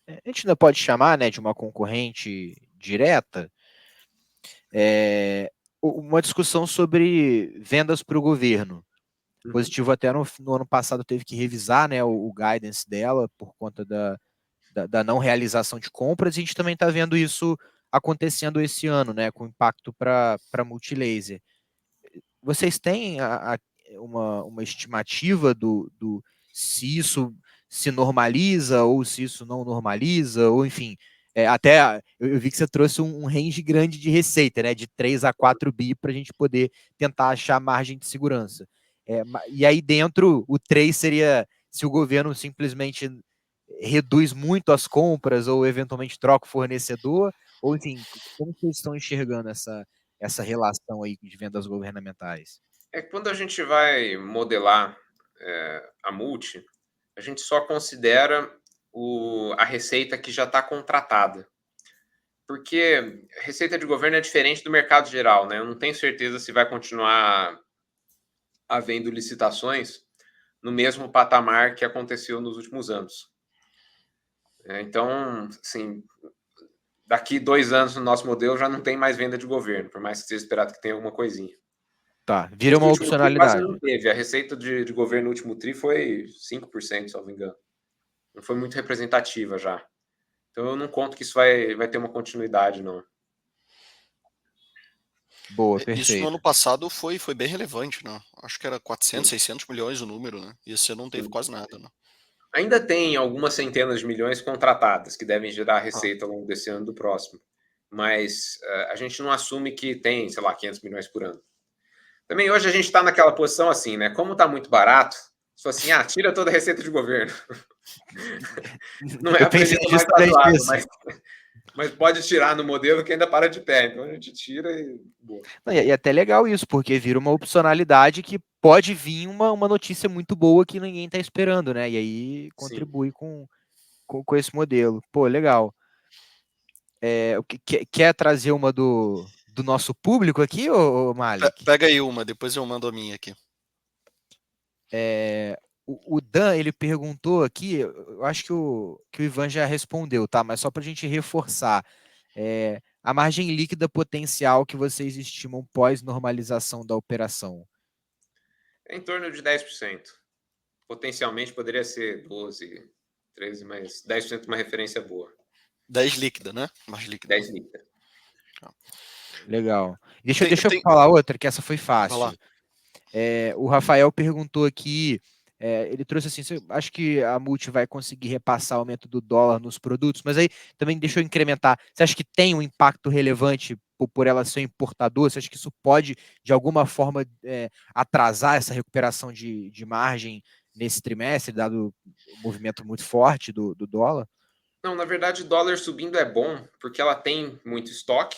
A gente ainda pode chamar, né, de uma concorrente direta, uma discussão sobre vendas para o governo. Positivo até no ano passado teve que revisar, né, o guidance dela por conta da não realização de compras, e a gente também está vendo isso acontecendo esse ano, né, com impacto para Multilaser. Vocês têm uma estimativa do se isso se normaliza ou se isso não normaliza, ou enfim, até eu vi que você trouxe um range grande de receita, né, de 3 a 4 bi para a gente poder tentar achar margem de segurança. E aí dentro, o 3 seria se o governo simplesmente reduz muito as compras ou eventualmente troca o fornecedor? Ou, enfim, como vocês estão enxergando essa relação aí de vendas governamentais? É que quando a gente vai modelar a multi, a gente só considera a receita que já está contratada. Porque receita de governo é diferente do mercado geral, né? Eu não tenho certeza se vai continuar havendo licitações no mesmo patamar que aconteceu nos últimos anos. Então, assim, daqui 2 anos no nosso modelo já não tem mais venda de governo, por mais que seja esperado que tenha alguma coisinha. Tá, vira Esse uma último TRI quase opcionalidade. não teve. A receita de governo no último TRI foi 5%, se não me engano. Não foi muito representativa já. Então eu não conto que isso vai ter uma continuidade, não. Boa, Isso no ano perfeito. passado foi bem relevante, né? Acho que era 400, Sim. 600 milhões o número, né? E esse ano não teve quase nada, né? Ainda tem algumas centenas de milhões contratadas que devem gerar Ah, receita ao longo desse ano e do próximo. Mas a gente não assume que tem, sei lá, 500 milhões por ano. Também hoje a gente está naquela posição assim, né? Como está muito barato, só assim, tira toda a receita de governo. Não é Eu a pensei premissa mais justamente razoável, nisso. mas pode tirar no modelo que ainda para de pé. Então a gente tira e boa. Não, e é até legal isso, porque vira uma opcionalidade que pode vir uma notícia muito boa que ninguém está esperando, né? E aí Sim. contribui com esse modelo. Pô, legal. Quer trazer uma do nosso público aqui, ô Malik? Pega aí uma, depois eu mando a minha aqui. O Dan, ele perguntou aqui, eu acho que o Ivan já respondeu, tá? Mas só para a gente reforçar. A margem líquida potencial que vocês estimam pós-normalização da operação. É em torno de 10%. Potencialmente poderia ser 12, 13, mas 10% é uma referência boa. 10 líquida, né? Mais líquida. 10 líquida. Legal. Deixa eu Tem... falar outra, que essa foi Vai lá. fácil. O Rafael perguntou aqui, ele trouxe assim, acho que a Multi vai conseguir repassar o aumento do dólar nos produtos, mas aí também deixa eu incrementar. Você acha que tem um impacto relevante por ela ser importadora? Você acha que isso pode, de alguma forma, atrasar essa recuperação de margem nesse trimestre, dado o movimento muito forte do dólar? Não, na verdade, dólar subindo é bom, porque ela tem muito estoque,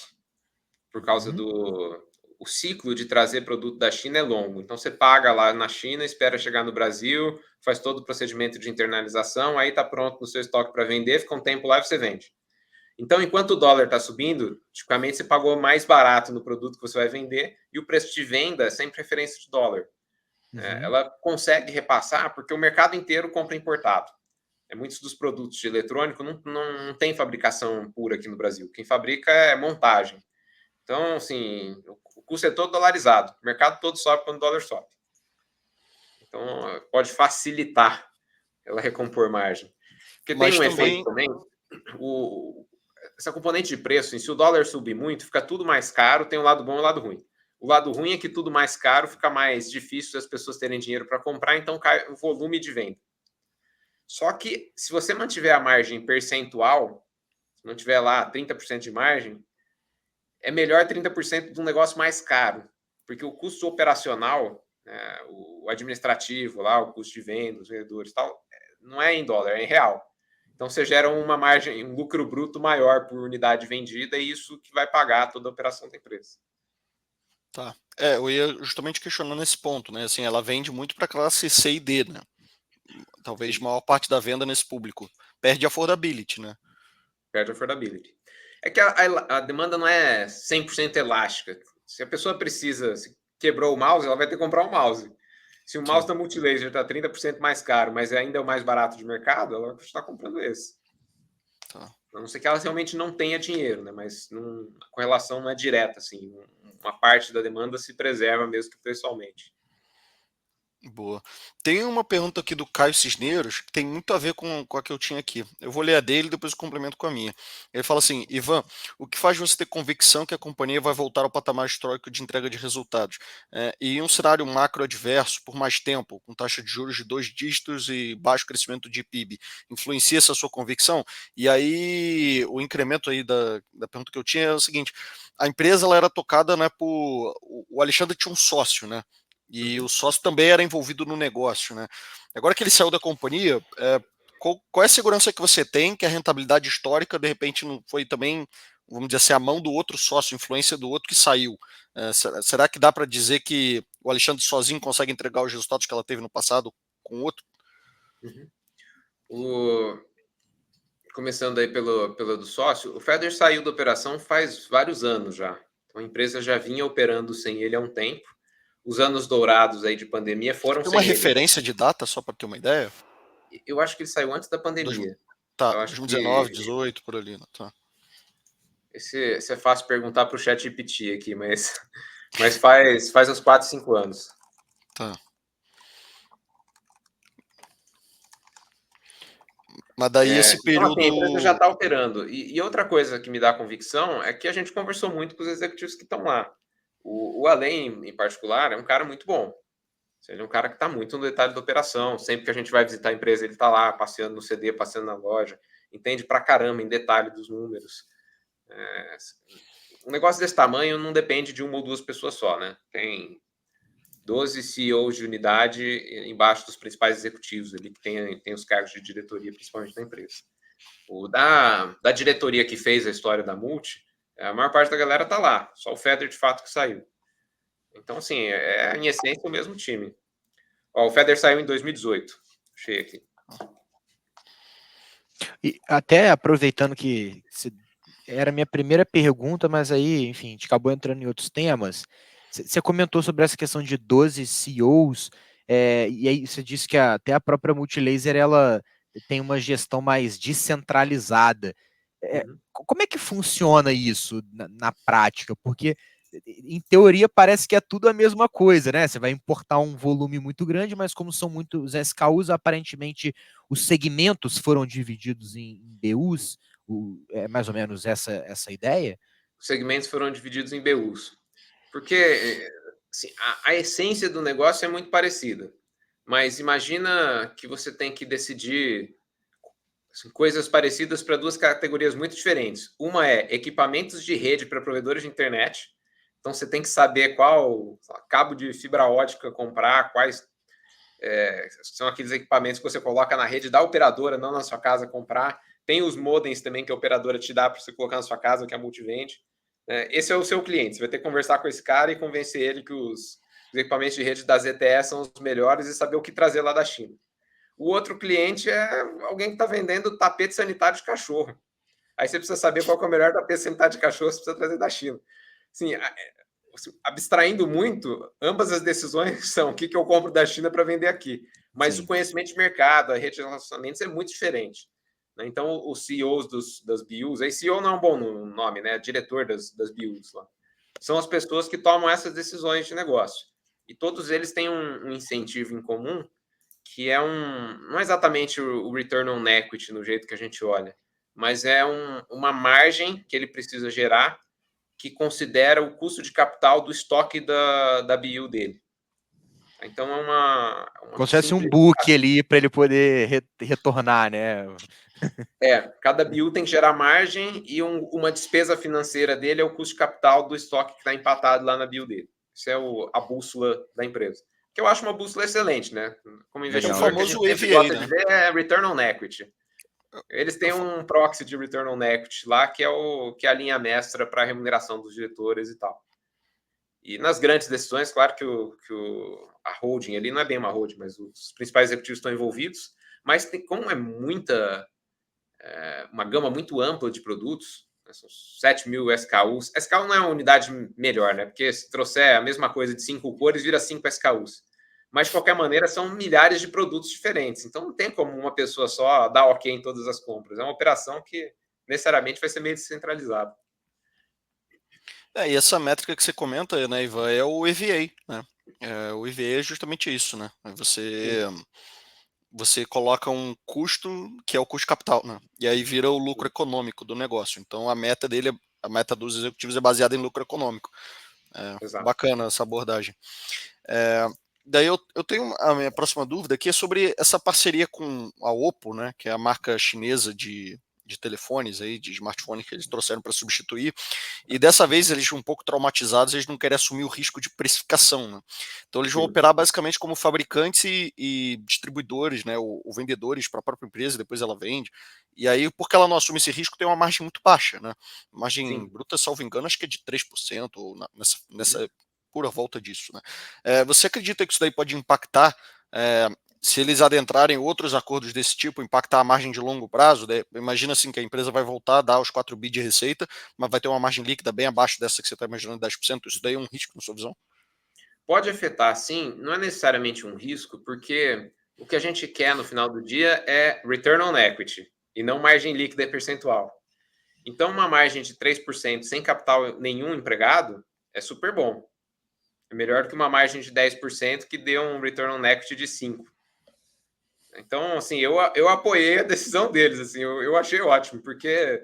por causa Uhum. o ciclo de trazer produto da China é longo. Então você paga lá na China, espera chegar no Brasil, faz todo o procedimento de internalização, aí está pronto no seu estoque para vender, fica um tempo lá e você vende. Então, enquanto o dólar está subindo, tipicamente você pagou mais barato no produto que você vai vender e o preço de venda é sempre referência de dólar. Uhum. Ela consegue repassar porque o mercado inteiro compra importado. Muitos dos produtos de eletrônico não tem fabricação pura aqui no Brasil. Quem fabrica é montagem. Então, assim, o custo é todo dolarizado. O mercado todo sobe quando o dólar sobe. Então, pode facilitar ela recompor margem. Porque tem Mas um efeito também, também, essa componente de preço, se o dólar subir muito, fica tudo mais caro, tem um lado bom e um lado ruim. O lado ruim é que tudo mais caro fica mais difícil as pessoas terem dinheiro para comprar, então cai o volume de venda. Só que se você mantiver a margem percentual, se mantiver lá 30% de margem, é melhor 30% de um negócio mais caro, porque o custo operacional, né, o administrativo lá, o custo de venda, os vendedores, tal, não é em dólar, é em real. Então você gera uma margem, um lucro bruto maior por unidade vendida e isso que vai pagar toda a operação da empresa. tá. Eu ia justamente questionando esse ponto, né? Assim, ela vende muito para classe C e D, né? Talvez a maior parte da venda nesse público. Perde affordability, né? Perde affordability. É que a demanda não é 100% elástica. Se a pessoa precisa, se quebrou o mouse, ela vai ter que comprar um mouse. Se o mouse Sim. da Multilaser está 30% mais caro, mas ainda é o mais barato de mercado, ela vai continuar comprando esse. Tá. A não ser que ela realmente não tenha dinheiro, né? Mas a correlação não é direta, assim. Uma parte da demanda se preserva mesmo que pessoalmente. Boa. Tem uma pergunta aqui do Caio Cisneros que tem muito a ver com a que eu tinha aqui. Eu vou ler a dele e depois eu complemento com a minha. Ele fala assim: Ivan, o que faz você ter convicção que a companhia vai voltar ao patamar histórico de entrega de resultados? E em um cenário macro adverso por mais tempo, com taxa de juros de 2 dígitos e baixo crescimento de PIB, influencia essa sua convicção? E aí, o incremento aí da pergunta que eu tinha é o seguinte: a empresa ela era tocada, né, por. O Alexandre tinha um sócio, né? E o sócio também era envolvido no negócio, né? Agora que ele saiu da companhia, qual é a segurança que você tem que a rentabilidade histórica, de repente, não foi também, vamos dizer assim, a mão do outro sócio, influência do outro que saiu? Será que dá para dizer que o Alexandre sozinho consegue entregar os resultados que ela teve no passado com o outro? Começando aí pelo do sócio, o Feder saiu da operação faz vários anos já. Então, a empresa já vinha operando sem ele há um tempo. Os anos dourados aí de pandemia foram Tem uma sem ele. referência de data, só para ter uma ideia? Eu acho que ele saiu antes da pandemia. Tá, eu acho 2019, que 18, por ali. Né? Tá. esse é fácil perguntar para o ChatGPT aqui, mas faz uns 4, 5 anos. Tá. Mas daí esse período... Então, assim, a empresa já está operando. E outra coisa que me dá convicção é que a gente conversou muito com os executivos que estão lá. O Além, em particular, é um cara muito bom. Ele é um cara que está muito no detalhe da operação. Sempre que a gente vai visitar a empresa, ele está lá, passeando no CD, passeando na loja. Entende pra caramba em detalhe dos números. Um negócio desse tamanho não depende de uma ou duas pessoas só, né? Tem 12 CEOs de unidade embaixo dos principais executivos ali, que tem os cargos de diretoria, principalmente da empresa. O da diretoria que fez a história da Multi, a maior parte da galera tá lá. Só o Feder, de fato, que saiu. Então, assim, em essência, o mesmo time. Ó, o Feder saiu em 2018. Achei aqui. E até aproveitando que era a minha primeira pergunta, mas aí, enfim, a gente acabou entrando em outros temas. Você comentou sobre essa questão de 12 CEOs, e aí você disse que até a própria Multilaser ela tem uma gestão mais descentralizada. Como é que funciona isso na prática? Porque, em teoria, parece que é tudo a mesma coisa, né? Você vai importar um volume muito grande, mas como são muitos SKUs, aparentemente os segmentos foram divididos em BUs. É mais ou menos essa ideia? Os segmentos foram divididos em BUs. Porque assim, a essência do negócio é muito parecida. Mas imagina que você tem que decidir assim, coisas parecidas para duas categorias muito diferentes. Uma é equipamentos de rede para provedores de internet. Então você tem que saber qual cabo de fibra ótica comprar, quais são aqueles equipamentos que você coloca na rede da operadora, não na sua casa comprar. Tem os modems também que a operadora te dá para você colocar na sua casa, que a Multi vende. Esse é o seu cliente. Você vai ter que conversar com esse cara e convencer ele que os equipamentos de rede da ZTE são os melhores e saber o que trazer lá da China. O outro cliente é alguém que está vendendo tapete sanitário de cachorro. Aí você precisa saber qual é o melhor tapete sanitário de cachorro, você precisa trazer da China. Assim, abstraindo muito, ambas as decisões são o que eu compro da China para vender aqui. Mas Sim. O conhecimento de mercado, a rede de relacionamentos é muito diferente. Então, os CEOs das BUs, aí CEO não é um bom nome, né? Diretor das BUs lá. São as pessoas que tomam essas decisões de negócio. E todos eles têm um incentivo em comum, que é não é exatamente o return on equity no jeito que a gente olha, mas é uma margem que ele precisa gerar que considera o custo de capital do estoque da BU dele. Então é uma como se fosse um book ali para ele poder retornar, né? Cada BU tem que gerar margem e uma despesa financeira dele é o custo de capital do estoque que está empatado lá na BU dele. Isso é a bússola da empresa. Que eu acho uma bússola excelente, né? Como investidor, o famoso que a gente EVA, gosta de ver é return on equity. Eles têm um proxy de return on equity lá, que é a linha mestra para a remuneração dos diretores e tal. E nas grandes decisões, claro que a holding ali não é bem uma holding, mas os principais executivos estão envolvidos, mas como é uma gama muito ampla de produtos, né, são 7 mil SKUs. SKU não é uma unidade melhor, né? Porque se trouxer a mesma coisa de 5 cores, vira 5 SKUs. Mas, de qualquer maneira, são milhares de produtos diferentes. Então, não tem como uma pessoa só dar ok em todas as compras. É uma operação que, necessariamente, vai ser meio descentralizada. E essa métrica que você comenta, né, Ivan, é o EVA, né? O EVA é justamente isso, né? Você coloca um custo que é o custo capital, né? E aí vira o lucro econômico do negócio. Então, a meta dele, a meta dos executivos é baseada em lucro econômico. Bacana essa abordagem. Daí eu tenho a minha próxima dúvida, que é sobre essa parceria com a Oppo, né, que é a marca chinesa de de telefones, aí, de smartphones que eles trouxeram para substituir, e dessa vez eles um pouco traumatizados, eles não querem assumir o risco de precificação, né? Então eles vão operar basicamente como fabricantes e distribuidores, né, ou vendedores para a própria empresa, depois ela vende, e aí porque ela não assume esse risco tem uma margem muito baixa, né? Margem bruta, salvo engano, acho que é de 3%, ou nessa pura volta disso, né? Você acredita que isso daí pode impactar, se eles adentrarem outros acordos desse tipo, impactar a margem de longo prazo? Imagina assim que a empresa vai voltar a dar os 4 bi de receita, mas vai ter uma margem líquida bem abaixo dessa que você está imaginando, 10%. Isso daí é um risco na sua visão? Pode afetar, sim, não é necessariamente um risco, porque o que a gente quer no final do dia é return on equity e não margem líquida percentual. Então, uma margem de 3% sem capital nenhum empregado é super bom. É melhor do que uma margem de 10% que dê um return on equity de 5%. Então, assim, eu apoiei a decisão deles, assim, eu achei ótimo, porque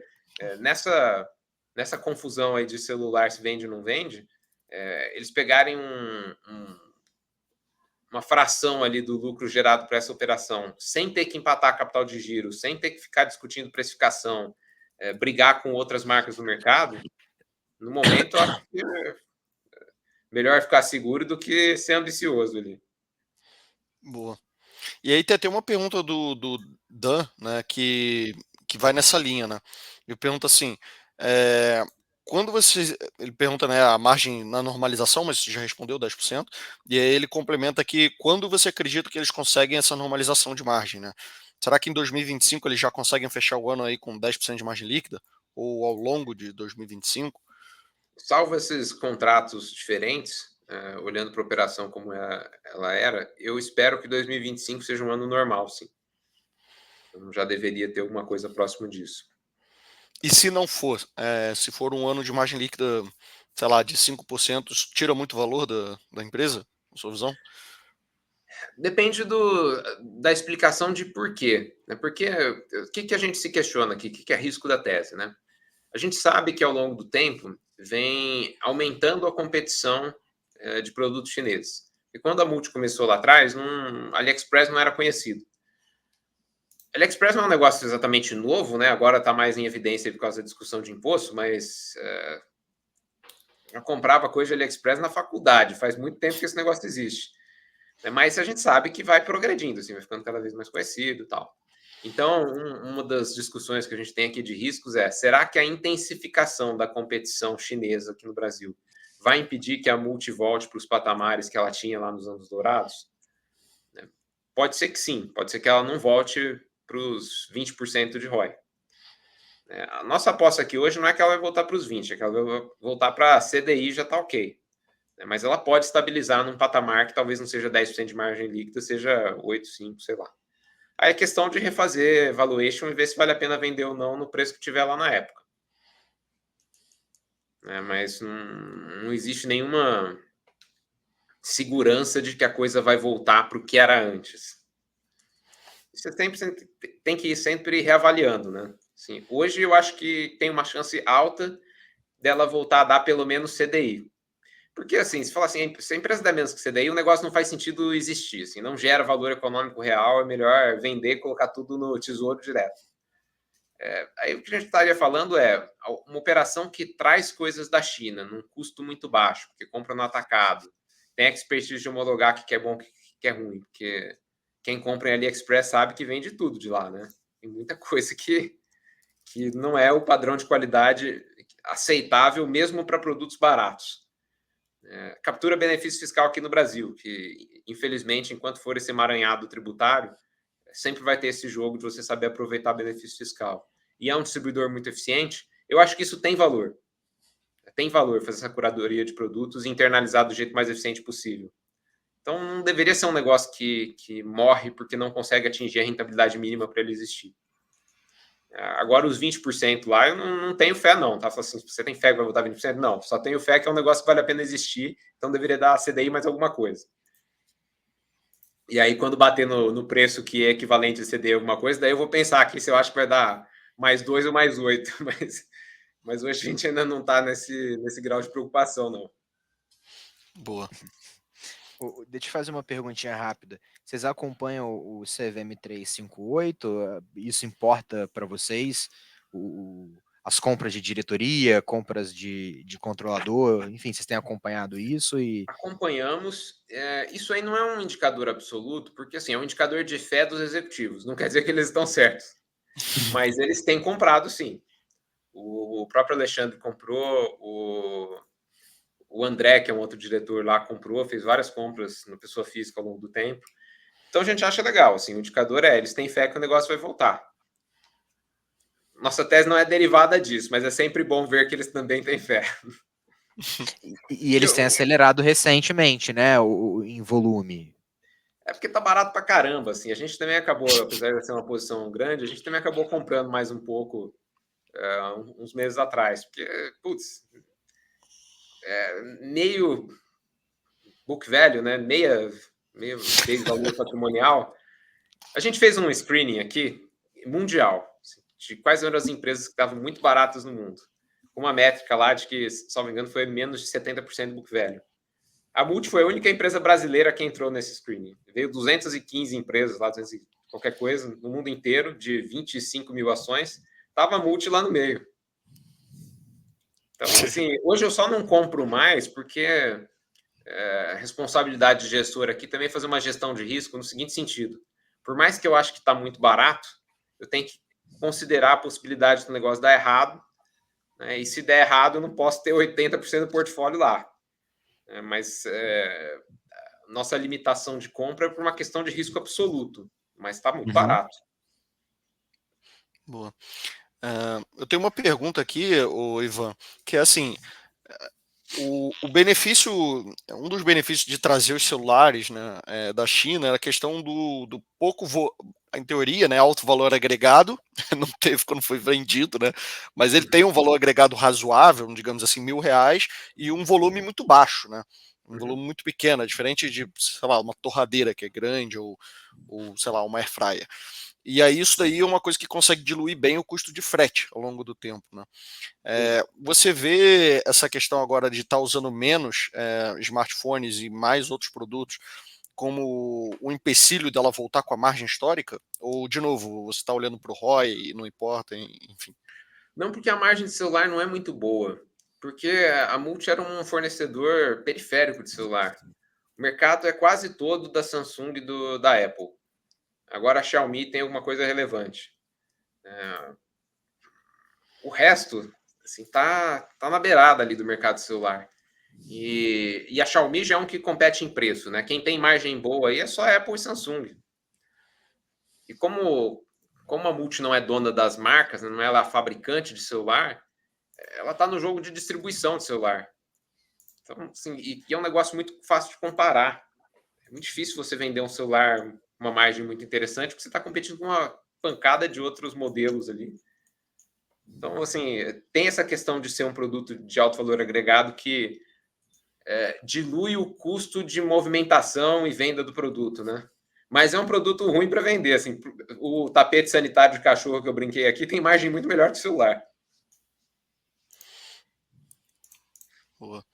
nessa confusão aí de celular se vende ou não vende, eles pegarem uma fração ali do lucro gerado para essa operação, sem ter que empatar a capital de giro, sem ter que ficar discutindo precificação, brigar com outras marcas do mercado, no momento eu acho que é melhor ficar seguro do que ser ambicioso ali. Boa. E aí tem até uma pergunta do Dan, né, que vai nessa linha, né? Ele pergunta assim, quando você, ele pergunta, né, a margem na normalização, mas você já respondeu 10%, e aí ele complementa que quando você acredita que eles conseguem essa normalização de margem, né? Será que em 2025 eles já conseguem fechar o ano aí com 10% de margem líquida? Ou ao longo de 2025? Salvo esses contratos diferentes, olhando para a operação como ela era, eu espero que 2025 seja um ano normal, sim. Então, já deveria ter alguma coisa próximo disso. E se não for, se for um ano de margem líquida, sei lá, de 5%, isso tira muito valor da empresa, na sua visão? Depende da explicação de porquê. Né? Porque o que a gente se questiona aqui? O que é risco da tese? Né? A gente sabe que ao longo do tempo vem aumentando a competição de produtos chineses. E quando a Multi começou lá atrás, AliExpress não era conhecido. AliExpress não é um negócio exatamente novo, né? Agora está mais em evidência por causa da discussão de imposto, mas eu comprava coisa de AliExpress na faculdade. Faz muito tempo que esse negócio existe. Mas a gente sabe que vai progredindo, assim, vai ficando cada vez mais conhecido e tal. Então, uma das discussões que a gente tem aqui de riscos é: será que a intensificação da competição chinesa aqui no Brasil vai impedir que a Multi volte para os patamares que ela tinha lá nos anos dourados? Pode ser que sim, pode ser que ela não volte para os 20% de ROI. A nossa aposta aqui hoje não é que ela vai voltar para os 20%, é que ela vai voltar para a CDI já está ok. Mas ela pode estabilizar num patamar que talvez não seja 10% de margem líquida, seja 8, 5, sei lá. Aí é questão de refazer valuation e ver se vale a pena vender ou não no preço que tiver lá na época. Mas não existe nenhuma segurança de que a coisa vai voltar para o que era antes. Você sempre tem que ir sempre reavaliando, né? Assim, hoje eu acho que tem uma chance alta dela voltar a dar pelo menos CDI. Porque, assim, se falar assim, se a empresa der menos que CDI, o negócio não faz sentido existir, assim, não gera valor econômico real, é melhor vender e colocar tudo no tesouro direto. Aí o que a gente estaria falando é uma operação que traz coisas da China, num custo muito baixo, porque compra no atacado, tem expertise de homologar o que é bom, o que é ruim, porque quem compra em AliExpress sabe que vende tudo de lá, né? Tem muita coisa que não é o padrão de qualidade aceitável mesmo para produtos baratos. Captura benefício fiscal aqui no Brasil, que infelizmente, enquanto for esse emaranhado tributário, sempre vai ter esse jogo de você saber aproveitar benefício fiscal. E é um distribuidor muito eficiente, eu acho que isso tem valor. Tem valor fazer essa curadoria de produtos e internalizar do jeito mais eficiente possível. Então, não deveria ser um negócio que morre porque não consegue atingir a rentabilidade mínima para ele existir. Agora, os 20% lá, eu não tenho fé, não. Tá? Assim, você tem fé que vai voltar 20%? Não, só tenho fé que é um negócio que vale a pena existir, então deveria dar CDI mais alguma coisa. E aí, quando bater no preço que é equivalente a CDI alguma coisa, daí eu vou pensar aqui se eu acho que vai dar mais 2 ou mais 8. Mas hoje a gente ainda não está nesse grau de preocupação, não. Boa. Deixa eu te fazer uma perguntinha rápida. Vocês acompanham o CVM 358? Isso importa para vocês? as compras de diretoria, compras de controlador, enfim, vocês têm acompanhado isso e... Acompanhamos. Isso aí não é um indicador absoluto, porque assim, é um indicador de fé dos executivos. Não quer dizer que eles estão certos, mas eles têm comprado, sim. O próprio Alexandre comprou, o André, que é um outro diretor lá, comprou, fez várias compras na pessoa física ao longo do tempo. Então a gente acha legal, assim, o indicador eles têm fé que o negócio vai voltar. Nossa tese não é derivada disso, mas é sempre bom ver que eles também têm fé. E eles têm acelerado recentemente, né, em volume. É porque tá barato pra caramba, assim. A gente também acabou, apesar de ser uma posição grande, a gente também acabou comprando mais um pouco uns meses atrás. Porque, putz, meio book value, né? Meio base valor patrimonial. A gente fez um screening aqui, mundial, assim, de quais eram as empresas que estavam muito baratas no mundo. Uma métrica lá de que, se não me engano, foi menos de 70% do book value. A Multi foi a única empresa brasileira que entrou nesse screening. Veio 215 empresas lá, 200, qualquer coisa, no mundo inteiro, de 25 mil ações. Tava a Multi lá no meio. Então, assim, hoje eu só não compro mais porque responsabilidade de gestor aqui também é fazer uma gestão de risco no seguinte sentido. Por mais que eu acho que está muito barato, eu tenho que considerar a possibilidade do negócio dar errado, né? E se der errado, eu não posso ter 80% do portfólio lá. Mas nossa limitação de compra é por uma questão de risco absoluto, mas está muito barato. Boa. Eu tenho uma pergunta aqui, Ivan, que é assim, o benefício, um dos benefícios de trazer os celulares, né, da China era a questão do pouco, em teoria, né, alto valor agregado, não teve quando foi vendido, né, mas ele tem um valor agregado razoável, digamos assim, R$1.000, e um volume muito baixo, né, um volume muito pequeno, diferente de, sei lá, uma torradeira que é grande, ou sei lá, uma air fryer. E aí isso daí é uma coisa que consegue diluir bem o custo de frete ao longo do tempo, né? Você vê essa questão agora de estar usando menos smartphones e mais outros produtos como um empecilho dela voltar com a margem histórica? Ou, de novo, você está olhando para o ROI e não importa, enfim? Não, porque a margem de celular não é muito boa. Porque a Multi era um fornecedor periférico de celular. O mercado é quase todo da Samsung e da Apple. Agora a Xiaomi tem alguma coisa relevante. O resto, assim, tá na beirada ali do mercado celular. E a Xiaomi já é um que compete em preço, né? Quem tem margem boa aí é só Apple e Samsung. E como a Multi não é dona das marcas, não é ela a fabricante de celular, ela está no jogo de distribuição de celular. Então, assim, e é um negócio muito fácil de comparar. É muito difícil você vender um celular uma margem muito interessante, porque você está competindo com uma pancada de outros modelos ali. Então, assim, tem essa questão de ser um produto de alto valor agregado que dilui o custo de movimentação e venda do produto, né? Mas é um produto ruim para vender. Assim, o tapete sanitário de cachorro que eu brinquei aqui tem margem muito melhor que o celular. Boa.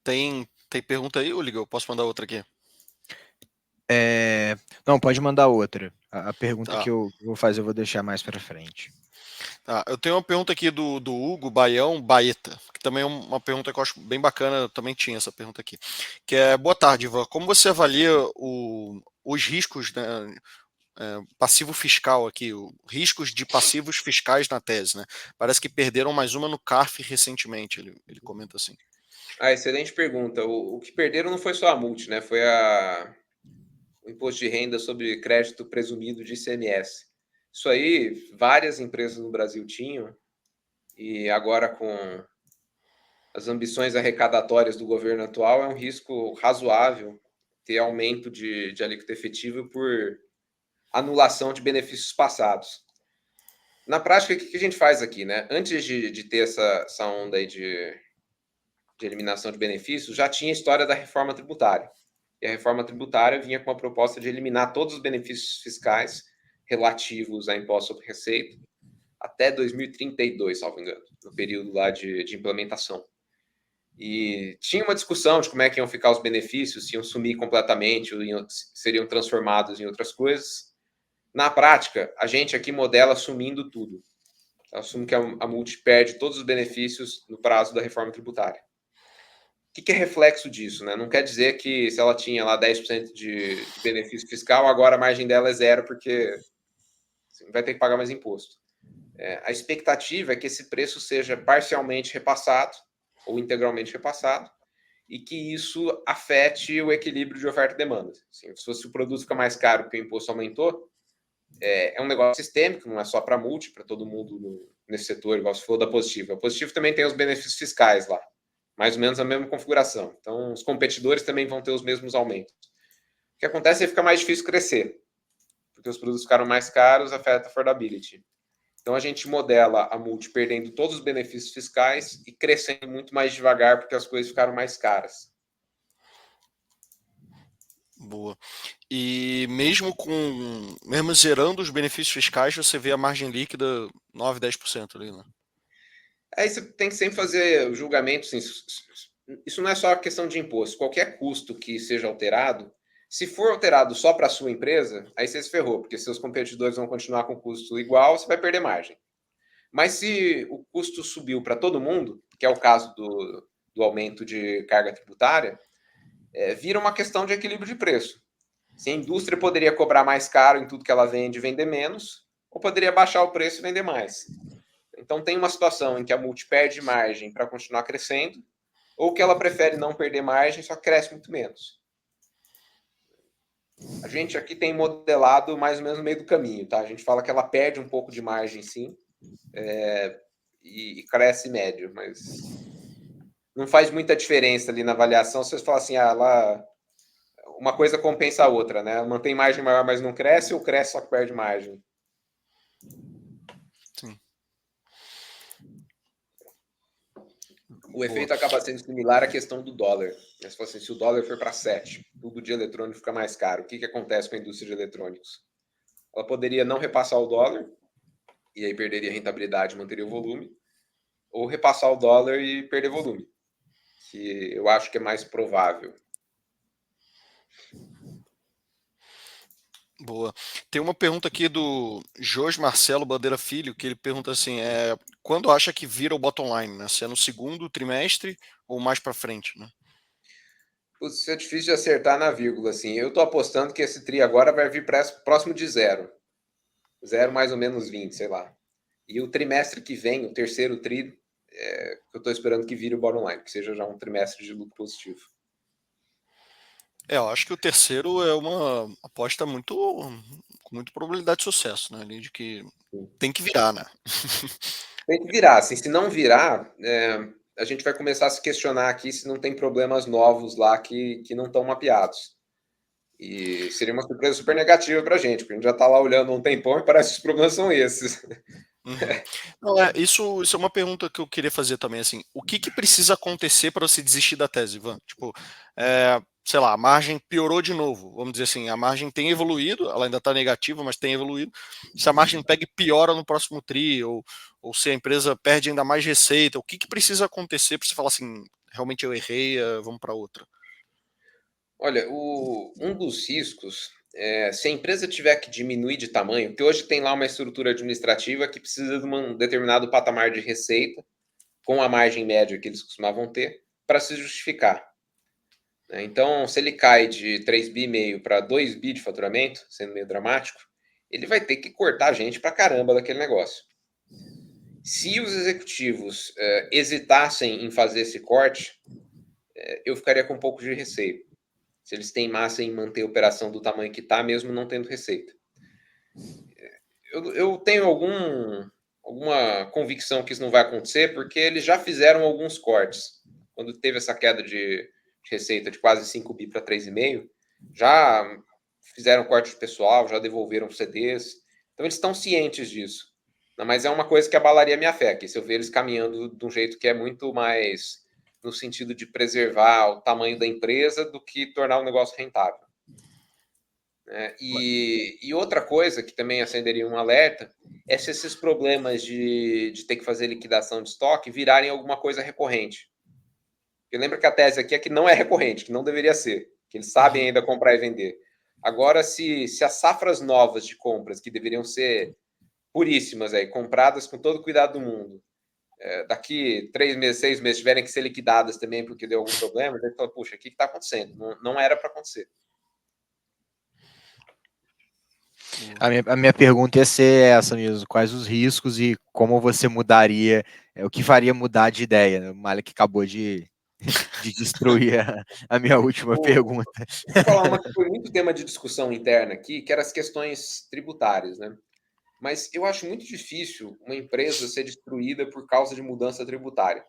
Tem pergunta aí, Liga? Eu posso mandar outra aqui? Não, pode mandar outra. A pergunta Tá. que eu vou fazer eu vou deixar mais para frente. Tá, eu tenho uma pergunta aqui do Hugo Baião Baeta, que também é uma pergunta que eu acho bem bacana, eu também tinha essa pergunta aqui, que é, boa tarde, Ivan, como você avalia os riscos, né, passivo fiscal aqui, riscos de passivos fiscais na tese, né? Parece que perderam mais uma no CARF recentemente, ele comenta assim. Excelente pergunta. O que perderam não foi só a Multi, né? Foi o imposto de renda sobre crédito presumido de ICMS. Isso aí, várias empresas no Brasil tinham, e agora com as ambições arrecadatórias do governo atual, é um risco razoável ter aumento de alíquota efetiva por anulação de benefícios passados. Na prática, o que a gente faz aqui, né? Antes de ter essa onda aí de eliminação de benefícios, já tinha a história da reforma tributária. E a reforma tributária vinha com uma proposta de eliminar todos os benefícios fiscais relativos a imposto sobre receita até 2032, salvo engano, no período lá de implementação. E tinha uma discussão de como é que iam ficar os benefícios, se iam sumir completamente ou seriam transformados em outras coisas. Na prática, a gente aqui modela sumindo tudo. Eu assumo que a Multi perde todos os benefícios no prazo da reforma tributária. O que é reflexo disso, né? Não quer dizer que se ela tinha lá 10% de benefício fiscal, agora a margem dela é zero, porque vai ter que pagar mais imposto. A expectativa é que esse preço seja parcialmente repassado ou integralmente repassado e que isso afete o equilíbrio de oferta e demanda. Assim, se o produto fica mais caro porque o imposto aumentou, é um negócio sistêmico, não é só para a Multi, para todo mundo nesse setor, igual você falou da Positivo. A Positivo também tem os benefícios fiscais lá, mais ou menos a mesma configuração. Então, os competidores também vão ter os mesmos aumentos. O que acontece é que fica mais difícil crescer, porque os produtos ficaram mais caros, afeta a affordability. Então, a gente modela a Multi perdendo todos os benefícios fiscais e crescendo muito mais devagar, porque as coisas ficaram mais caras. Boa. E mesmo zerando os benefícios fiscais, você vê a margem líquida 9, 10% ali, né? Aí você tem que sempre fazer o julgamento. Assim, isso não é só questão de imposto. Qualquer custo que seja alterado, se for alterado só para a sua empresa, aí você se ferrou, porque seus competidores vão continuar com o custo igual, você vai perder margem. Mas se o custo subiu para todo mundo, que é o caso do aumento de carga tributária, vira uma questão de equilíbrio de preço. Se a indústria poderia cobrar mais caro em tudo que ela vende e vender menos, ou poderia baixar o preço e vender mais. Então tem uma situação em que a Multi perde margem para continuar crescendo, ou que ela prefere não perder margem, só cresce muito menos. A gente aqui tem modelado mais ou menos no meio do caminho, tá? A gente fala que ela perde um pouco de margem, sim, e cresce médio, mas não faz muita diferença ali na avaliação. Se você falar assim, uma coisa compensa a outra, né? Mantém margem maior, mas não cresce, ou cresce só que perde margem? Sim. O efeito acaba sendo similar à questão do dólar. Mas, assim, se o dólar for para 7, tudo de eletrônico fica mais caro. O que acontece com a indústria de eletrônicos? Ela poderia não repassar o dólar, e aí perderia a rentabilidade e manteria o volume, ou repassar o dólar e perder volume, que eu acho que é mais provável. Boa. Tem uma pergunta aqui do Jorge Marcelo Bandeira Filho, que ele pergunta assim, quando acha que vira o bottom line, né? Se é no segundo trimestre ou mais para frente, né? Isso é difícil de acertar na vírgula, assim. Eu tô apostando que esse TRI agora vai vir próximo de zero. Zero mais ou menos 20, sei lá. E o trimestre que vem, o terceiro TRI, eu tô esperando que vire o bottom line, que seja já um trimestre de lucro positivo. Eu acho que o terceiro é uma aposta com muita probabilidade de sucesso, né? Ali de que tem que virar, né? Tem que virar, assim, se não virar, a gente vai começar a se questionar aqui se não tem problemas novos lá que não estão mapeados. E seria uma surpresa super negativa para a gente, porque a gente já está lá olhando um tempão e parece que os problemas são esses. Uhum. Não, isso é uma pergunta que eu queria fazer também, assim, o que precisa acontecer para você desistir da tese, Ivan? Tipo, sei lá, a margem piorou de novo, vamos dizer assim, a margem tem evoluído, ela ainda está negativa, mas tem evoluído, se a margem pega e piora no próximo TRI, ou se a empresa perde ainda mais receita, o que precisa acontecer para você falar assim, realmente eu errei, vamos para outra? Olha, um dos riscos se a empresa tiver que diminuir de tamanho, porque hoje tem lá uma estrutura administrativa que precisa de um determinado patamar de receita, com a margem média que eles costumavam ter, para se justificar. Então, se ele cai de 3,5 bi para 2 bi de faturamento, sendo meio dramático, ele vai ter que cortar gente pra caramba daquele negócio. Se os executivos hesitassem em fazer esse corte, eu ficaria com um pouco de receio. Se eles teimassem em manter a operação do tamanho que está, mesmo não tendo receita. Eu tenho alguma convicção que isso não vai acontecer, porque eles já fizeram alguns cortes. Quando teve essa queda de receita de quase 5 bi para 3,5, já fizeram corte de pessoal, já devolveram CDs. Então eles estão cientes disso. Mas é uma coisa que abalaria minha fé, que se eu ver eles caminhando de um jeito que é muito mais no sentido de preservar o tamanho da empresa do que tornar o negócio rentável. E outra coisa que também acenderia um alerta é se esses problemas de ter que fazer liquidação de estoque virarem alguma coisa recorrente. Eu lembro que a tese aqui é que não é recorrente, que não deveria ser, que eles sabem ainda comprar e vender. Agora, se as safras novas de compras, que deveriam ser puríssimas aí, compradas com todo o cuidado do mundo, daqui 3 meses, 6 meses, tiverem que ser liquidadas também porque deu algum problema, ele fala, puxa, o que está acontecendo? Não era para acontecer. A minha pergunta ia ser essa mesmo: quais os riscos e como você mudaria, o que faria mudar de ideia? O Malek acabou de destruir a minha última pergunta. Vou falar uma que foi muito tema de discussão interna aqui, que eram as questões tributárias, né? Mas eu acho muito difícil uma empresa ser destruída por causa de mudança tributária.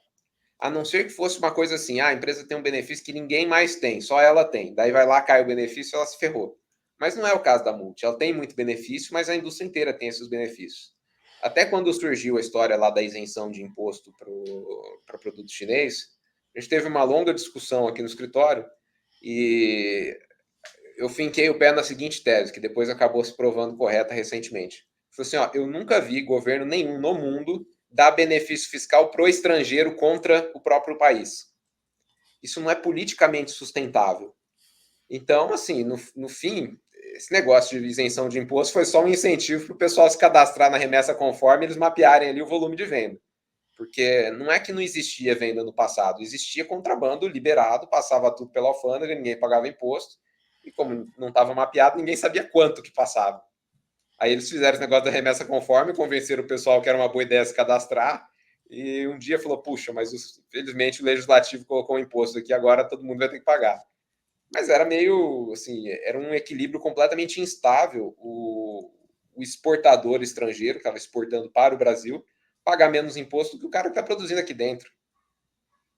A não ser que fosse uma coisa assim, a empresa tem um benefício que ninguém mais tem, só ela tem. Daí vai lá, cai o benefício, ela se ferrou. Mas não é o caso da Multi. Ela tem muito benefício, mas a indústria inteira tem esses benefícios. Até quando surgiu a história lá da isenção de imposto para produto chinês, a gente teve uma longa discussão aqui no escritório e eu finquei o pé na seguinte tese, que depois acabou se provando correta recentemente. Falei assim, ó, eu nunca vi governo nenhum no mundo dar benefício fiscal pro estrangeiro contra o próprio país. Isso não é politicamente sustentável. Então, assim, no fim, esse negócio de isenção de imposto foi só um incentivo para o pessoal se cadastrar na remessa conforme eles mapearem ali o volume de venda. Porque não é que não existia venda no passado, existia contrabando liberado, passava tudo pela alfândega, ninguém pagava imposto, e como não estava mapeado, ninguém sabia quanto que passava. Aí eles fizeram esse negócio da remessa conforme, convenceram o pessoal que era uma boa ideia se cadastrar, e um dia falou, puxa, mas felizmente o legislativo colocou um imposto aqui, agora todo mundo vai ter que pagar. Mas era meio, assim, era um equilíbrio completamente instável o exportador estrangeiro, que estava exportando para o Brasil, pagar menos imposto do que o cara que está produzindo aqui dentro.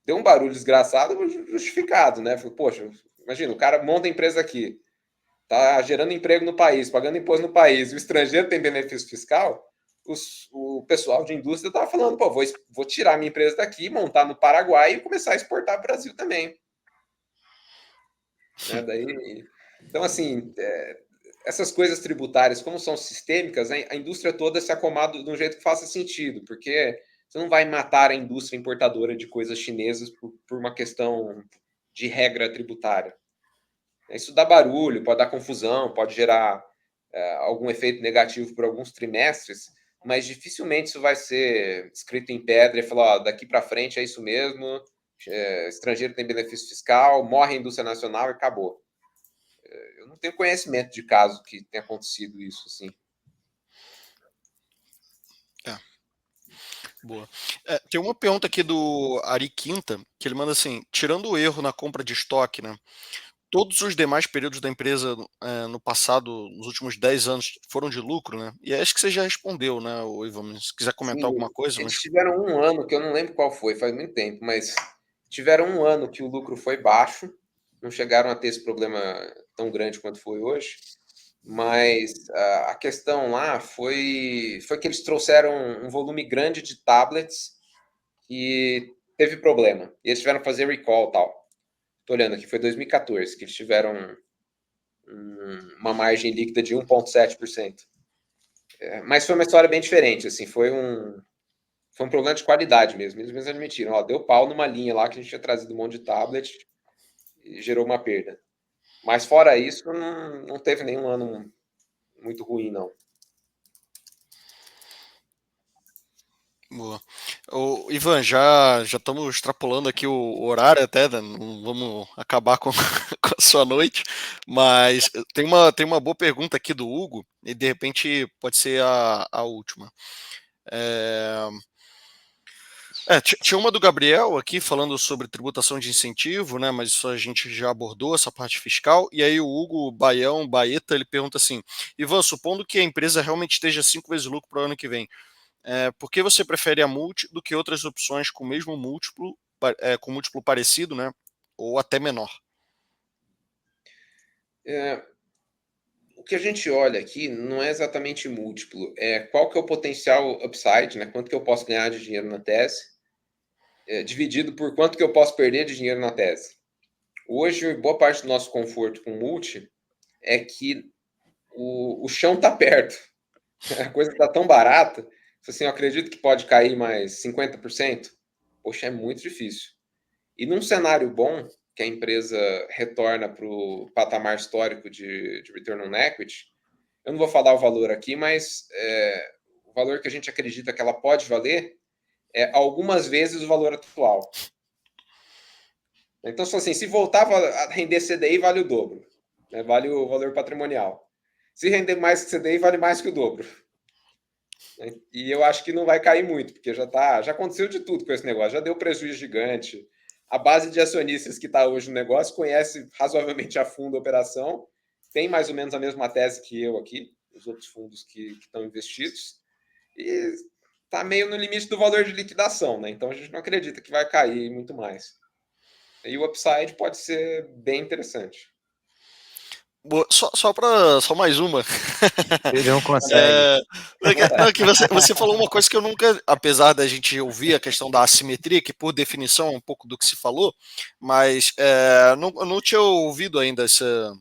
Deu um barulho desgraçado, justificado, né? Falei, poxa, imagina, o cara monta a empresa aqui, tá gerando emprego no país, pagando imposto no país, e o estrangeiro tem benefício fiscal, o pessoal de indústria estava falando, pô, vou tirar minha empresa daqui, montar no Paraguai e começar a exportar para o Brasil também. Né? Então, assim, essas coisas tributárias, como são sistêmicas, a indústria toda se acomoda de um jeito que faça sentido, porque você não vai matar a indústria importadora de coisas chinesas por uma questão de regra tributária. Isso dá barulho, pode dar confusão, pode gerar algum efeito negativo por alguns trimestres, mas dificilmente isso vai ser escrito em pedra e falar, ó, daqui para frente é isso mesmo, estrangeiro tem benefício fiscal, morre a indústria nacional e acabou. Eu não tenho conhecimento de caso que tenha acontecido isso, assim. Boa. Tem uma pergunta aqui do Ari Quinta, que ele manda assim, tirando o erro na compra de estoque, né? Todos os demais períodos da empresa no passado, nos últimos 10 anos, foram de lucro, né? E acho que você já respondeu, né, Ivan? Se quiser comentar Sim, alguma coisa, eles mas... tiveram um ano, que eu não lembro qual foi, faz muito tempo, mas tiveram um ano que o lucro foi baixo, não chegaram a ter esse problema tão grande quanto foi hoje, mas a questão lá foi que eles trouxeram um volume grande de tablets e teve problema. E eles tiveram que fazer recall e tal. Estou olhando aqui, foi 2014 que eles tiveram uma margem líquida de 1,7%. Mas foi uma história bem diferente, assim, foi um problema de qualidade mesmo. Eles mesmos admitiram, ó, deu pau numa linha lá que a gente tinha trazido um monte de tablet e gerou uma perda. Mas fora isso, não teve nenhum ano muito ruim, não. Boa. Ivan, já estamos extrapolando aqui o horário até, né? Não vamos acabar com, com a sua noite, mas tem uma boa pergunta aqui do Hugo, e de repente pode ser a última. Tinha uma do Gabriel aqui falando sobre tributação de incentivo, né? Mas isso a gente já abordou, essa parte fiscal. E aí o Hugo Baeta, ele pergunta assim: Ivan, supondo que a empresa realmente esteja 5 vezes lucro para o ano que vem, por que você prefere a Multi do que outras opções com o mesmo múltiplo, com múltiplo parecido, né? Ou até menor? O que a gente olha aqui não é exatamente múltiplo, qual que é o potencial upside, né? Quanto que eu posso ganhar de dinheiro na tese, dividido por quanto que eu posso perder de dinheiro na tese. Hoje, boa parte do nosso conforto com multi é que o chão está perto. A coisa está tão barata, assim, eu acredito que pode cair mais 50%. Poxa, é muito difícil. E num cenário bom, que a empresa retorna para o patamar histórico de return on equity, eu não vou falar o valor aqui, mas o valor que a gente acredita que ela pode valer é algumas vezes o valor atual. Então, assim, se voltar a render CDI, vale o dobro. Né? Vale o valor patrimonial. Se render mais que CDI, vale mais que o dobro. E eu acho que não vai cair muito, porque já aconteceu de tudo com esse negócio, já deu prejuízo gigante. A base de acionistas que está hoje no negócio conhece razoavelmente a fundo a operação, tem mais ou menos a mesma tese que eu aqui, os outros fundos que estão investidos, e está meio no limite do valor de liquidação, né? Então a gente não acredita que vai cair muito mais. E o upside pode ser bem interessante. Boa, só mais uma. Ele não consegue. Não, que você falou uma coisa que eu nunca, apesar da gente ouvir a questão da assimetria, que por definição é um pouco do que se falou, mas eu não tinha ouvido ainda essa,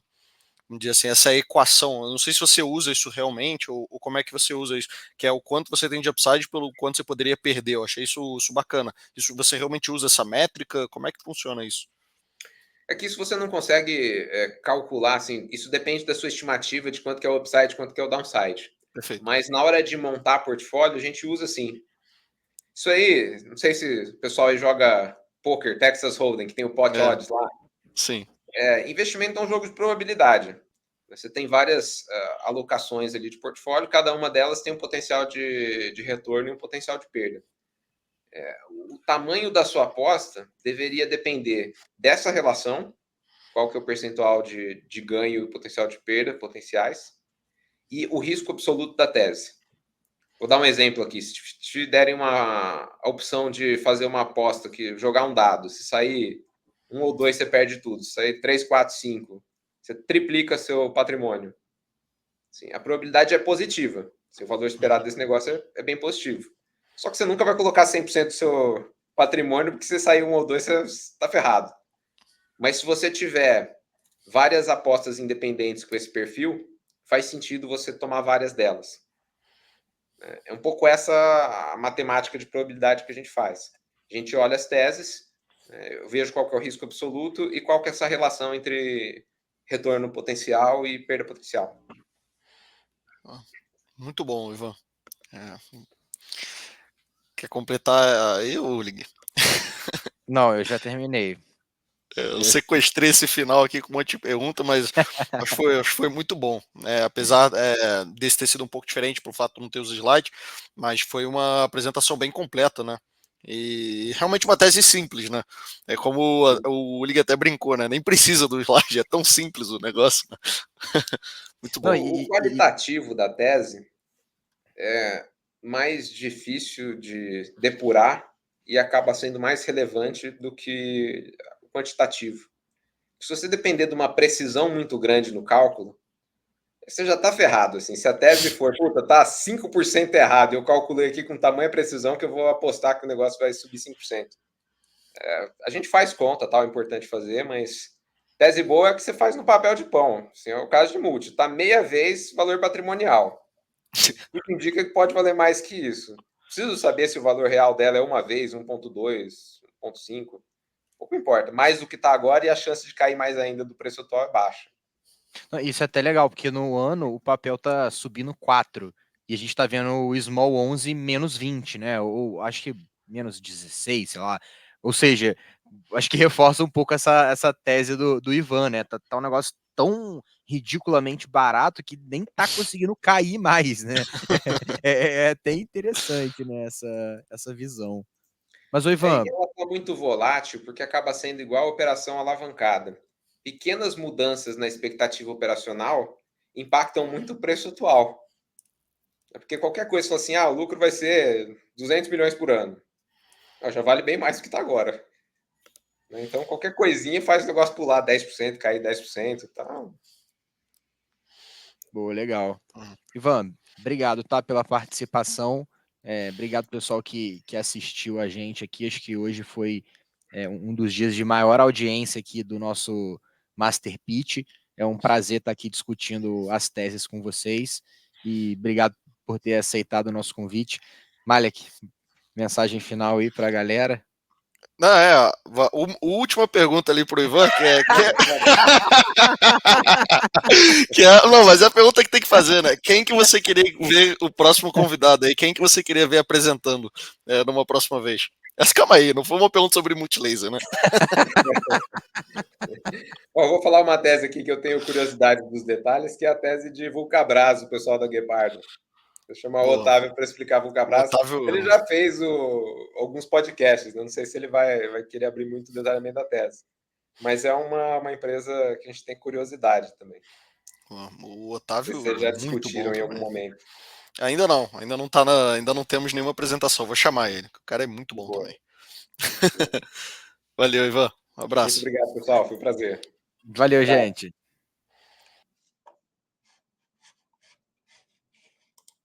vamos dizer assim, essa equação. Eu não sei se você usa isso realmente ou como é que você usa isso, que é o quanto você tem de upside pelo quanto você poderia perder. Eu achei isso bacana. Isso você realmente usa essa métrica? Como é que funciona isso? É que isso você não consegue calcular, assim, isso depende da sua estimativa de quanto que é o upside, quanto que é o downside. Perfeito. Mas na hora de montar portfólio, a gente usa assim. Isso aí, não sei se o pessoal aí joga poker, Texas Hold'em, que tem o pot odds lá. Sim. Investimento é um jogo de probabilidade. Você tem várias alocações ali de portfólio, cada uma delas tem um potencial de retorno e um potencial de perda. O tamanho da sua aposta deveria depender dessa relação, qual que é o percentual de ganho e potencial de perda potenciais, e o risco absoluto da tese. Vou dar um exemplo aqui. Se te derem a opção de fazer uma aposta, que jogar um dado, se sair 1 ou 2, você perde tudo. Se sair 3, 4, 5, você triplica seu patrimônio. Assim, a probabilidade é positiva. O valor esperado desse negócio é bem positivo. Só que você nunca vai colocar 100% do seu patrimônio, porque se sair 1 ou 2, você está ferrado. Mas se você tiver várias apostas independentes com esse perfil, faz sentido você tomar várias delas. É um pouco essa a matemática de probabilidade que a gente faz. A gente olha as teses, eu vejo qual que é o risco absoluto e qual que é essa relação entre retorno potencial e perda potencial. Muito bom, Ivan. Quer completar aí, Ulig? Não, eu já terminei. Eu sequestrei esse final aqui com um monte de pergunta, mas acho que foi muito bom. Apesar desse ter sido um pouco diferente por fato de não ter os slides, mas foi uma apresentação bem completa, né? E realmente uma tese simples, né? É como o Ulig até brincou, né? Nem precisa do slide, é tão simples o negócio. Né? Muito bom. Não, O qualitativo da tese é mais difícil de depurar e acaba sendo mais relevante do que o quantitativo. Se você depender de uma precisão muito grande no cálculo, você já está ferrado. Assim. Se a tese for, puta, tá 5% errado, eu calculei aqui com tamanha precisão que eu vou apostar que o negócio vai subir 5%. A gente faz conta, tal, é importante fazer, mas tese boa é que você faz no papel de pão. Assim, é o caso de multi, tá meia vez valor patrimonial. Tudo indica que pode valer mais que isso. Preciso saber se o valor real dela é uma vez, 1,2, 1,5. Pouco importa. Mais do que está agora e a chance de cair mais ainda do preço atual é baixa. Isso é até legal, porque no ano o papel tá subindo 4 e a gente tá vendo o Small 11 menos 20, né? Ou acho que menos 16, sei lá. Ou seja, acho que reforça um pouco essa tese do Ivan, né? Tá um negócio tão ridiculamente barato que nem tá conseguindo cair mais, né? É até interessante, né, essa visão. Mas, ô Ivan... E ela está muito volátil porque acaba sendo igual a operação alavancada. Pequenas mudanças na expectativa operacional impactam muito o preço atual. Porque qualquer coisa, fala assim, o lucro vai ser 200 milhões por ano. Já vale bem mais do que está agora. Então, qualquer coisinha faz o negócio pular 10%, cair 10%. Tá? Boa, legal. Ivan, obrigado, tá, pela participação. Obrigado, pessoal, que assistiu a gente aqui. Acho que hoje foi um dos dias de maior audiência aqui do nosso Master Pitch. É um prazer estar aqui discutindo as teses com vocês. E obrigado por ter aceitado o nosso convite. Malek, mensagem final aí para a galera. Não, última pergunta ali pro Ivan, não, mas é a pergunta que tem que fazer, né? Quem que você queria ver o próximo convidado aí? Quem que você queria ver apresentando numa próxima vez? Calma aí, não foi uma pergunta sobre multilaser, né? Bom, eu vou falar uma tese aqui que eu tenho curiosidade dos detalhes, que é a tese de Vulcabras, o pessoal da Guepardo. Vou chamar o Otávio para explicar Vulcabras. Otávio... Ele já fez alguns podcasts, né? Não sei se ele vai querer abrir muito detalhamento da tese. Mas é uma empresa que a gente tem curiosidade também. O Otávio... Vocês já discutiram em algum momento. Ainda não tá ainda não temos nenhuma apresentação. Vou chamar ele. O cara é muito bom também. Boa. Valeu, Ivan. Um abraço. Muito obrigado, pessoal. Foi um prazer. Valeu, gente.